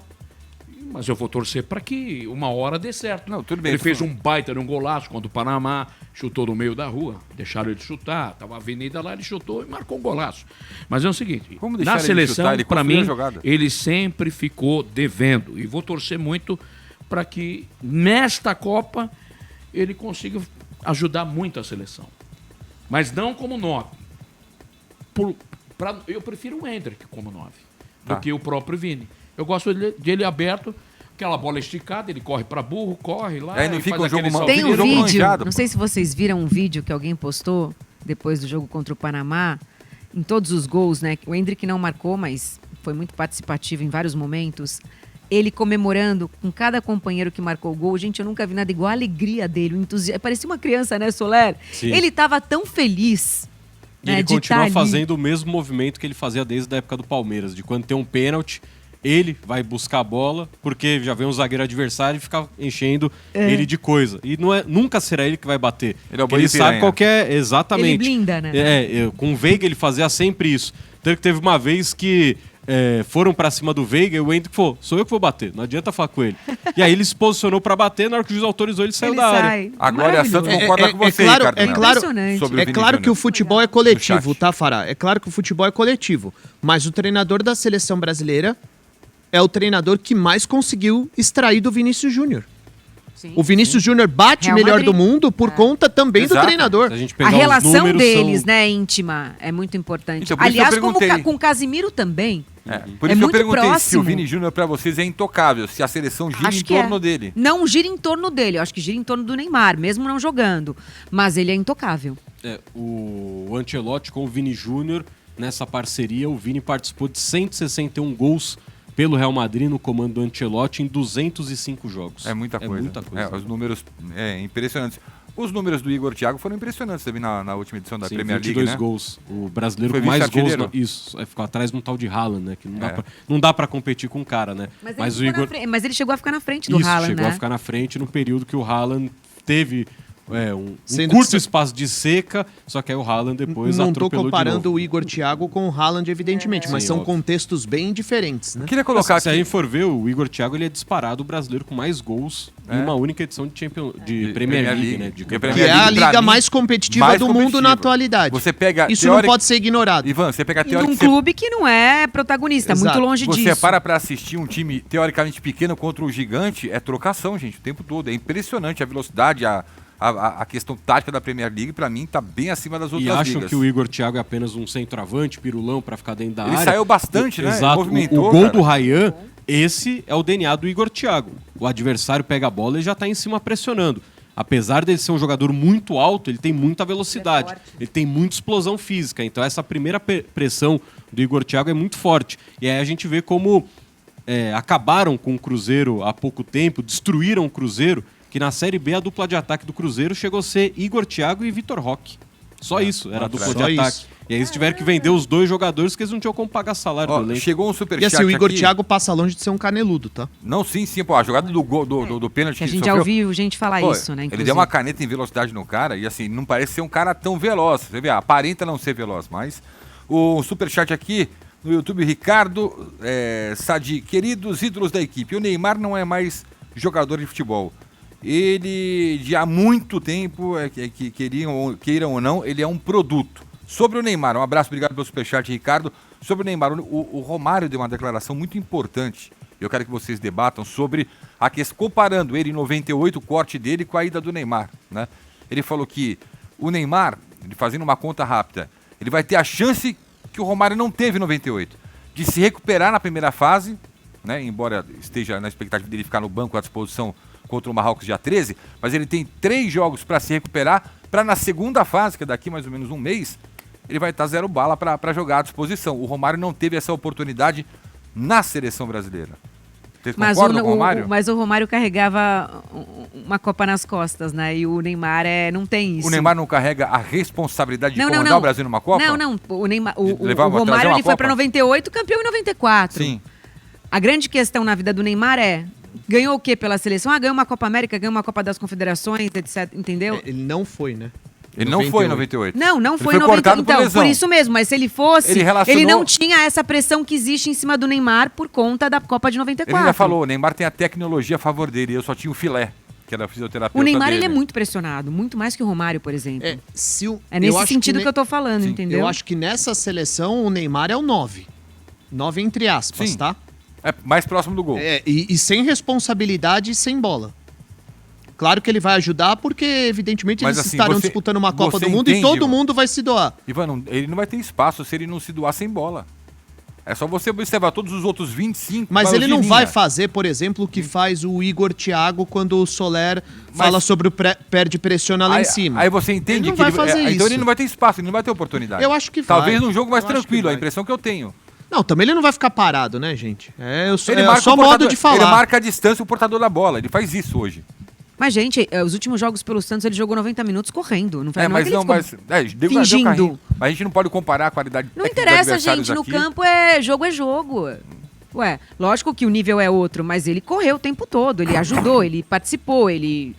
S4: Mas eu vou torcer para que uma hora dê certo.
S1: Não, tudo bem.
S4: Ele fez um baita de um golaço contra o Panamá, chutou no meio da rua, deixaram ele chutar, tava a avenida lá, ele chutou e marcou um golaço. Mas é o seguinte, na seleção, para mim, ele sempre ficou devendo. E vou torcer muito para que nesta Copa ele consiga ajudar muito a seleção. Mas não como 9. Eu prefiro o Endrick como 9 do que o próprio Vini. Eu gosto dele aberto, aquela bola esticada, ele corre para burro, corre lá.
S1: Aí não fica um jogo
S2: Tem um vídeo,
S1: manjado,
S2: não sei se vocês viram um vídeo que alguém postou depois do jogo contra o Panamá, em todos os gols, né? O Endrick não marcou, mas foi muito participativo em vários momentos. Ele comemorando com cada companheiro que marcou o gol. Gente, eu nunca vi nada igual a alegria dele, o entusiasmo. Parecia uma criança, né, Soler?
S7: Sim.
S2: Ele estava tão feliz.
S7: E ele continua fazendo o mesmo movimento que ele fazia desde a época do Palmeiras, de quando tem um pênalti, ele vai buscar a bola, porque já vem um zagueiro adversário e fica enchendo ele de coisa. E nunca será ele que vai bater. Ele sabe qual que é, exatamente.
S2: Ele blinda, né?
S7: Com o Veiga ele fazia sempre isso. Tanto que teve uma vez que foram pra cima do Veiga e o Endrick falou, sou eu que vou bater, não adianta falar com ele. E aí ele se posicionou pra bater, na hora que o juiz autorizou ele saiu da área.
S1: Agora a Santos concorda com você, Ricardo.
S3: É claro que o futebol é coletivo, tá, Fará? É claro que o futebol é coletivo, mas o treinador da seleção brasileira é o treinador que mais conseguiu extrair do Vinícius Júnior. O Vinícius Júnior bate
S2: Real
S3: melhor
S2: Madrid.
S3: do mundo por conta também do treinador.
S2: A relação deles, né, íntima, é muito importante.
S1: Então, por isso
S2: Aliás,
S1: que eu perguntei.
S2: com o Casimiro também.
S1: Por isso que eu
S2: muito
S1: perguntei
S2: próximo.
S1: se o Vini Júnior pra vocês é intocável, se a seleção gira
S2: Acho
S1: em
S2: que
S1: torno dele.
S2: Não gira em torno dele, eu acho que gira em torno do Neymar, mesmo não jogando. Mas ele é intocável.
S7: O Ancelotti com o Vini Júnior, nessa parceria, o Vini participou de 161 gols pelo Real Madrid no comando do Ancelotti em 205 jogos.
S1: É muita coisa. Os números impressionantes. Os números do Igor Thiago foram impressionantes também na última edição da Premier League,
S7: 22
S1: né?
S7: gols. O brasileiro
S1: Foi
S7: com mais gols.
S1: vice-artilheiro?
S7: Isso, ficou atrás de um tal de Haaland, né? Que não dá pra competir com o cara, né?
S2: Mas ele chegou a ficar na frente do Haaland,
S7: chegou
S2: né?
S7: a ficar na frente no período que o Haaland teve um
S3: Sendo
S7: curto
S3: que
S7: espaço de seca, só que aí o Haaland depois
S3: Não tô
S7: atropelou de
S3: comparando
S7: novo.
S3: o Igor Thiago com o Haaland, evidentemente, mas
S7: Sim,
S3: são
S7: óbvio.
S3: contextos bem diferentes, né?
S1: Eu queria colocar
S7: Se a
S1: aqui.
S7: gente for ver, o Igor Thiago ele é disparado o brasileiro com mais gols em uma única edição de Premier League, né? De
S1: Porque
S7: campeonato.
S3: Que é a
S1: League, pra
S3: liga
S1: mim,
S3: mais competitiva
S1: mais
S3: do mundo
S1: competitiva.
S3: na atualidade.
S1: Você pega.
S3: Isso não pode ser ignorado.
S1: Ivan, você pega a
S2: E
S1: teórica.
S2: num clube que não é protagonista,
S3: Exato.
S2: muito longe
S1: Você
S2: disso.
S1: para pra assistir um time teoricamente pequeno contra o gigante, é trocação, gente, o tempo todo. É impressionante a velocidade, a questão tática da Premier League, pra mim, tá bem acima das outras
S7: E acham
S1: ligas.
S7: que o Igor Thiago é apenas um centroavante, pirulão pra ficar dentro da
S1: Ele
S7: área.
S1: saiu bastante, né?
S7: Exato.
S1: Movimentou,
S7: O gol
S1: cara.
S7: do Ryan, esse é o DNA do Igor Thiago. O adversário pega a bola e já tá em cima pressionando. Apesar dele ser um jogador muito alto, ele tem muita velocidade. Ele tem muita explosão física. Então essa primeira pressão do Igor Thiago é muito forte. E aí a gente vê como acabaram com o Cruzeiro há pouco tempo, destruíram o Cruzeiro, que na Série B a dupla de ataque do Cruzeiro chegou a ser Igor Thiago e Vitor Roque. Só isso, era a dupla de
S3: Só
S7: ataque.
S3: isso.
S7: E aí eles tiveram que vender os dois jogadores que eles não tinham como pagar salário
S1: Ó,
S7: do elenco.
S1: chegou um
S3: E
S1: superchat
S3: assim, o Igor
S1: aqui.
S3: Thiago passa longe de ser um caneludo, tá?
S1: Não, sim, pô, a jogada do gol, do pênalti
S2: Que a
S1: ele
S2: gente já
S1: sofreu,
S2: ouviu gente falar
S1: pô,
S2: isso, né?
S1: Ele
S2: inclusive.
S1: deu uma caneta em velocidade no cara e assim, não parece ser um cara tão veloz. Você vê, aparenta não ser veloz, mas o superchat aqui no YouTube, Ricardo Sadi, queridos ídolos da equipe, o Neymar não é mais jogador de futebol. Ele, de há muito tempo, queiram ou não, ele é um produto. Sobre o Neymar, um abraço, obrigado pelo superchat, Ricardo. Sobre o Neymar, o Romário deu uma declaração muito importante. Eu quero que vocês debatam sobre a questão, comparando ele em 98, o corte dele, com a ida do Neymar, né? Ele falou que o Neymar, ele fazendo uma conta rápida, ele vai ter a chance que o Romário não teve em 98, de se recuperar na primeira fase, né? Embora esteja na expectativa dele ficar no banco à disposição contra o Marrocos dia 13, mas ele tem 3 jogos para se recuperar, para na segunda fase, que é daqui mais ou menos um mês, ele vai estar 0 bala para jogar à disposição. O Romário não teve essa oportunidade na seleção brasileira. Vocês concordam com o Romário?
S2: Mas o Romário carregava uma Copa nas costas, né? E o Neymar não tem isso.
S1: O Neymar não carrega a responsabilidade de
S2: Não,
S1: comandar
S2: não.
S1: o Brasil numa Copa?
S2: Não. O Neymar,
S1: De levar
S2: o
S1: trazer
S2: Romário
S1: uma
S2: ele foi
S1: Copa?
S2: para 98, campeão em 94.
S1: Sim.
S2: A grande questão na vida do Neymar ganhou o quê pela seleção? Ganhou uma Copa América, ganhou uma Copa das Confederações, etc. Entendeu?
S3: Ele não foi, né?
S1: Ele não foi em 98.
S2: Não
S1: Ele
S2: foi em 90.
S1: cortado por
S2: Então,
S1: lesão.
S2: por isso mesmo. Mas se ele fosse,
S1: Ele
S2: ele,
S1: relacionou-
S2: não tinha essa pressão que existe em cima do Neymar por conta da Copa de 94.
S1: Ele já falou, o Neymar tem a tecnologia a favor dele, eu só tinha o filé, que era a fisioterapeuta
S2: O Neymar
S1: dele.
S2: ele é muito pressionado, muito mais que o Romário, por exemplo. É,
S3: Eu
S2: nesse
S3: acho
S2: sentido
S3: que
S2: que eu tô falando,
S1: Sim.
S2: entendeu?
S3: Eu acho que nessa seleção o Neymar é o 9. 9 entre aspas,
S1: Sim.
S3: tá?
S1: É mais próximo do gol.
S3: E sem responsabilidade e sem bola. Claro que ele vai ajudar porque, evidentemente,
S1: Mas,
S3: eles
S1: assim,
S3: estarão
S1: você-
S3: disputando uma Copa
S1: você
S3: do Mundo e
S1: entende,
S3: todo
S1: Ivan?
S3: mundo vai se doar.
S1: Ivan, ele não vai ter espaço se ele não se doar sem bola. É só você observar todos os outros 25.
S3: Mas
S1: vai
S3: ele
S1: os
S3: não
S1: de
S3: vai
S1: linha.
S3: fazer, por exemplo, o que faz o Igor Thiago quando o Soler fala sobre o perde pressiona lá em cima.
S1: Aí você entende
S3: Ele não
S1: que
S3: vai fazer
S1: então
S3: isso.
S1: ele não vai ter espaço, ele não vai ter oportunidade.
S3: Eu acho que
S1: Talvez
S3: vai.
S1: num jogo mais
S3: Eu acho que
S1: tranquilo, a
S3: vai.
S1: impressão que eu tenho.
S3: Não, também ele não vai ficar parado, né, gente? É
S1: Ele
S3: é
S1: marca
S3: só
S1: o
S3: modo
S1: portador-
S3: de falar.
S1: Ele marca a distância o portador da bola, ele faz isso hoje.
S2: Mas, gente, os últimos jogos pelo Santos ele jogou 90 minutos correndo. Não foi, não é
S1: Mas
S2: que ele
S1: não,
S2: ficou
S1: mas. Deu
S2: fingindo.
S1: carrinho. Mas a gente não pode comparar a qualidade
S2: Não
S1: técnica dos
S2: interessa,
S1: adversários
S2: gente. No
S1: aqui.
S2: campo jogo é jogo. Ué, lógico que o nível é outro, mas ele correu o tempo todo, ele ajudou, ele participou, ele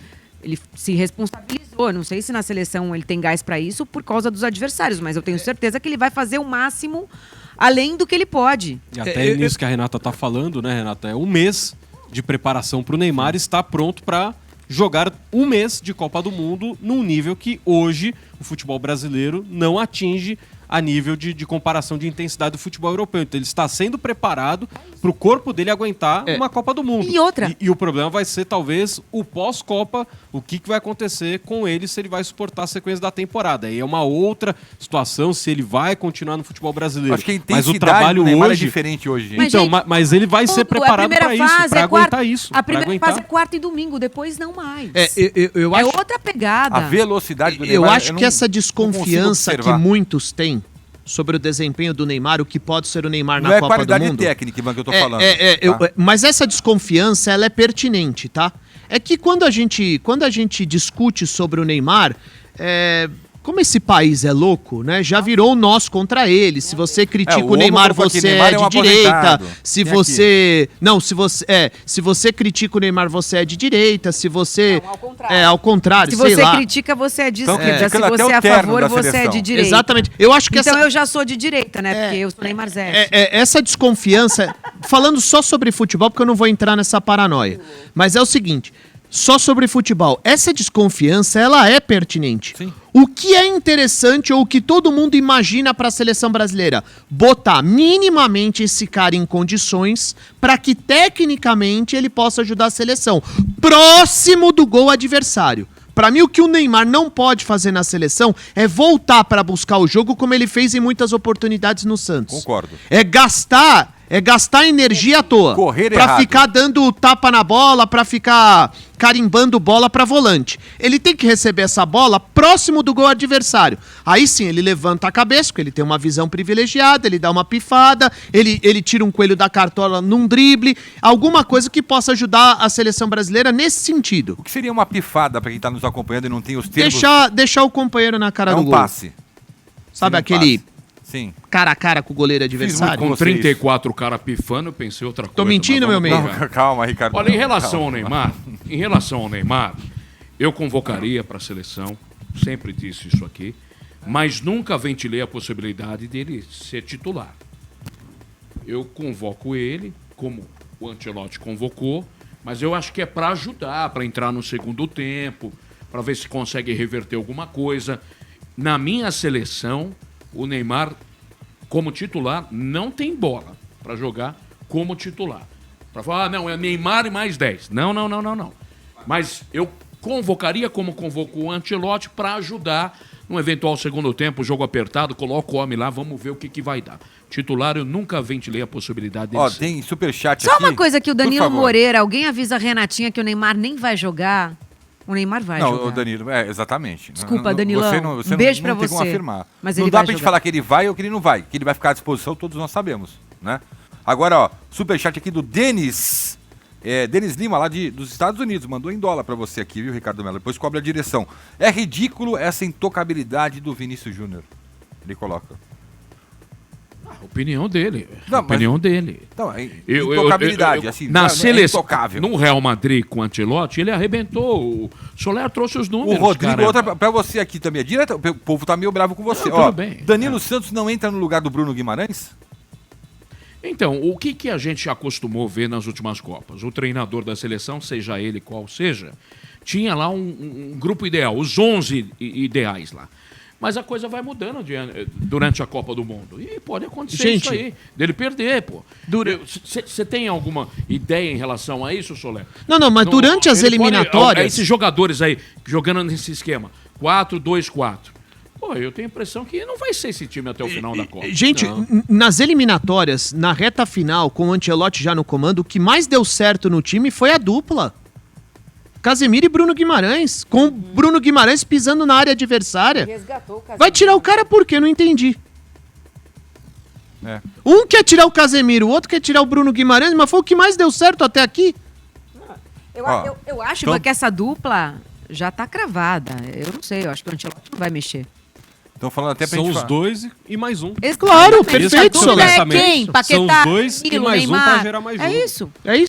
S2: se responsabilizou. Não sei se na seleção ele tem gás pra isso por causa dos adversários, mas eu tenho certeza que ele vai fazer o máximo além do que ele pode.
S7: E até nisso que a Renata tá falando, né, Renata? É um mês de preparação pro Neymar estar pronto para jogar um mês de Copa do Mundo num nível que hoje o futebol brasileiro não atinge a nível de comparação de intensidade do futebol europeu. Então ele está sendo preparado para o corpo dele aguentar uma Copa do Mundo.
S2: E outra.
S7: E o problema vai ser talvez o pós-Copa, o que vai acontecer com ele se ele vai suportar a sequência da temporada. Aí é uma outra situação se ele vai continuar no futebol brasileiro.
S1: Acho que a
S7: Mas o
S1: intensidade
S7: trabalho
S1: do Neymar
S7: hoje
S1: é diferente hoje, gente.
S2: Mas,
S7: então,
S2: gente,
S7: mas ele vai ser preparado para isso, para aguentar isso.
S2: A
S7: pra
S2: primeira
S7: aguentar.
S2: fase é quarta e domingo, depois não mais.
S3: Eu
S2: É
S3: acho,
S2: outra pegada.
S1: A velocidade do
S3: eu
S1: Neymar...
S3: acho que
S1: não-
S3: essa
S1: não
S3: desconfiança
S1: consigo
S3: que
S1: observar.
S3: muitos têm sobre o desempenho do Neymar, o que pode ser o Neymar
S1: Não
S3: na
S1: é
S3: Copa do
S1: qualidade
S3: Mundo.
S1: técnica, Ivan, que eu tô falando. tá?
S3: Mas essa desconfiança, ela é pertinente, tá? É que quando a gente discute sobre o Neymar, como esse país é louco, né? Já virou nós contra ele. Se você critica
S1: o
S3: o Neymar,
S1: Romo falou que
S3: você
S1: Neymar
S3: é
S1: é um
S3: de direita.
S1: aposentado.
S3: Se
S1: Vem
S3: você. Não, se você critica o Neymar, você é de direita. Se você.
S2: Não, ao contrário.
S3: Ao contrário,
S2: Se
S3: sei
S2: você
S3: lá.
S2: critica, você é de
S1: Tão
S2: esquerda. Se
S1: criticando até
S2: você
S1: o
S2: é a
S1: terno
S2: favor,
S1: da
S2: você é
S1: seleção.
S2: de direita.
S3: Exatamente. Eu acho que
S2: Então
S3: essa.
S2: eu já sou de direita, né? Porque eu sou Neymar Zé.
S3: Essa desconfiança, falando só sobre futebol, porque eu não vou entrar nessa paranoia, mas é o seguinte, só sobre futebol, essa desconfiança, ela é pertinente.
S1: Sim.
S3: O que é interessante ou o que todo mundo imagina para a seleção brasileira? Botar minimamente esse cara em condições para que tecnicamente ele possa ajudar a seleção, próximo do gol adversário. Pra mim, o que o Neymar não pode fazer na seleção é voltar pra buscar o jogo como ele fez em muitas oportunidades no Santos.
S1: Concordo.
S3: É gastar energia à toa.
S1: Correr
S3: pra
S1: errado.
S3: ficar dando tapa na bola, pra ficar carimbando bola pra volante. Ele tem que receber essa bola próximo do gol adversário. Aí sim, ele levanta a cabeça, porque ele tem uma visão privilegiada, ele dá uma pifada, ele tira um coelho da cartola num drible, alguma coisa que possa ajudar a seleção brasileira nesse sentido.
S1: O que seria uma pifada pra quem tá nos acompanhando e não tem os termos?
S3: Deixar o companheiro na cara
S1: É
S3: do
S1: um
S3: gol.
S1: passe.
S3: Sabe
S1: Seria um
S3: aquele
S1: passe. Sim.
S3: cara a cara com o goleiro adversário?
S1: muito
S4: Com
S1: vocês.
S4: 34 caras pifando, eu pensei outra coisa.
S3: Tô mentindo,
S4: mas
S3: meu
S4: vamos
S3: amigo?
S4: lá.
S1: Calma, Ricardo.
S4: Olha, em relação ao Neymar, eu convocaria para a seleção, sempre disse isso aqui, mas nunca ventilei a possibilidade dele ser titular. Eu convoco ele, como o Ancelotti convocou, mas eu acho que é para ajudar, para entrar no segundo tempo, para ver se consegue reverter alguma coisa. Na minha seleção, o Neymar, como titular, não tem bola para jogar como titular. Para falar, não, é Neymar e mais 10. Não. Mas eu convocaria como convocou o Ancelotti para ajudar no eventual segundo tempo, jogo apertado, coloca o homem lá, vamos ver o que vai dar. Titular, eu nunca ventilei a possibilidade dele
S1: Ó,
S4: ser.
S1: tem superchat
S2: Só
S1: aqui.
S2: uma coisa que o
S1: Por
S2: Danilo
S1: favor.
S2: Moreira, alguém avisa a Renatinha que o Neymar nem vai jogar? O Neymar vai
S1: Não,
S2: jogar.
S1: o Danilo, exatamente.
S2: Desculpa, Danilão.
S1: Você
S2: Um beijo
S1: não
S2: pra
S1: tem como
S2: você.
S1: afirmar.
S2: Mas
S1: não
S2: ele
S1: dá
S2: vai
S1: pra gente
S2: jogar.
S1: falar que ele vai ou que ele não vai. Que ele vai ficar à disposição, todos nós sabemos, né? Agora, ó, superchat aqui do Denis. Denis Lima, lá dos Estados Unidos. Mandou em dólar pra você aqui, viu, Ricardo Mello? Depois cobre a direção. É ridículo essa intocabilidade do Vinícius Júnior. Ele coloca.
S4: Opinião dele.
S1: Não,
S4: Opinião dele.
S1: Então, intocabilidade, assim, não
S4: na
S1: é
S4: seleção,
S1: intocável.
S4: no Real Madrid com o Ancelotti, ele arrebentou. O Soler trouxe os
S1: O
S4: números.
S1: Rodrigo,
S4: caramba.
S1: outra pra você aqui também. É direto, o povo tá meio bravo com você.
S4: Não,
S1: Ó,
S4: tudo bem.
S1: Danilo Santos não entra no lugar do Bruno Guimarães?
S4: Então, o que a gente acostumou ver nas últimas Copas? O treinador da seleção, seja ele qual seja, tinha lá um grupo ideal, os 11 ideais lá. Mas a coisa vai mudando durante a Copa do Mundo. E pode acontecer
S3: Gente,
S4: isso aí, dele perder, pô. Você tem alguma ideia em relação a isso, Soler?
S3: Não, mas durante as
S4: ele pode-
S3: eliminatórias...
S4: esses jogadores aí, jogando nesse esquema, 4-2-4. Pô, eu tenho a impressão que não vai ser esse time até o final da Copa.
S3: Gente, nas eliminatórias, na reta final, com o Ancelotti já no comando, o que mais deu certo no time foi a dupla. Casemiro e Bruno Guimarães. Com o Bruno Guimarães pisando na área adversária. Vai tirar o cara por quê? Não entendi.
S1: É.
S3: Um quer tirar o Casemiro, o outro quer tirar o Bruno Guimarães, mas foi o que mais deu certo até aqui.
S2: Eu acho
S1: então-
S2: que essa dupla já tá cravada. Eu não sei, eu acho que o Ancelotti não vai mexer.
S1: Estão falando até pra
S7: São
S1: gente
S7: os
S1: falar.
S7: dois e mais um.
S3: Claro,
S2: Exatamente.
S3: perfeito,
S2: A dúvida
S3: Soler.
S2: é quem?
S7: São
S2: Paquetá,
S7: os dois e
S2: Danilo,
S7: mais um
S2: Neymar.
S7: pra gerar mais
S2: É
S7: jogo.
S2: isso.
S3: É isso.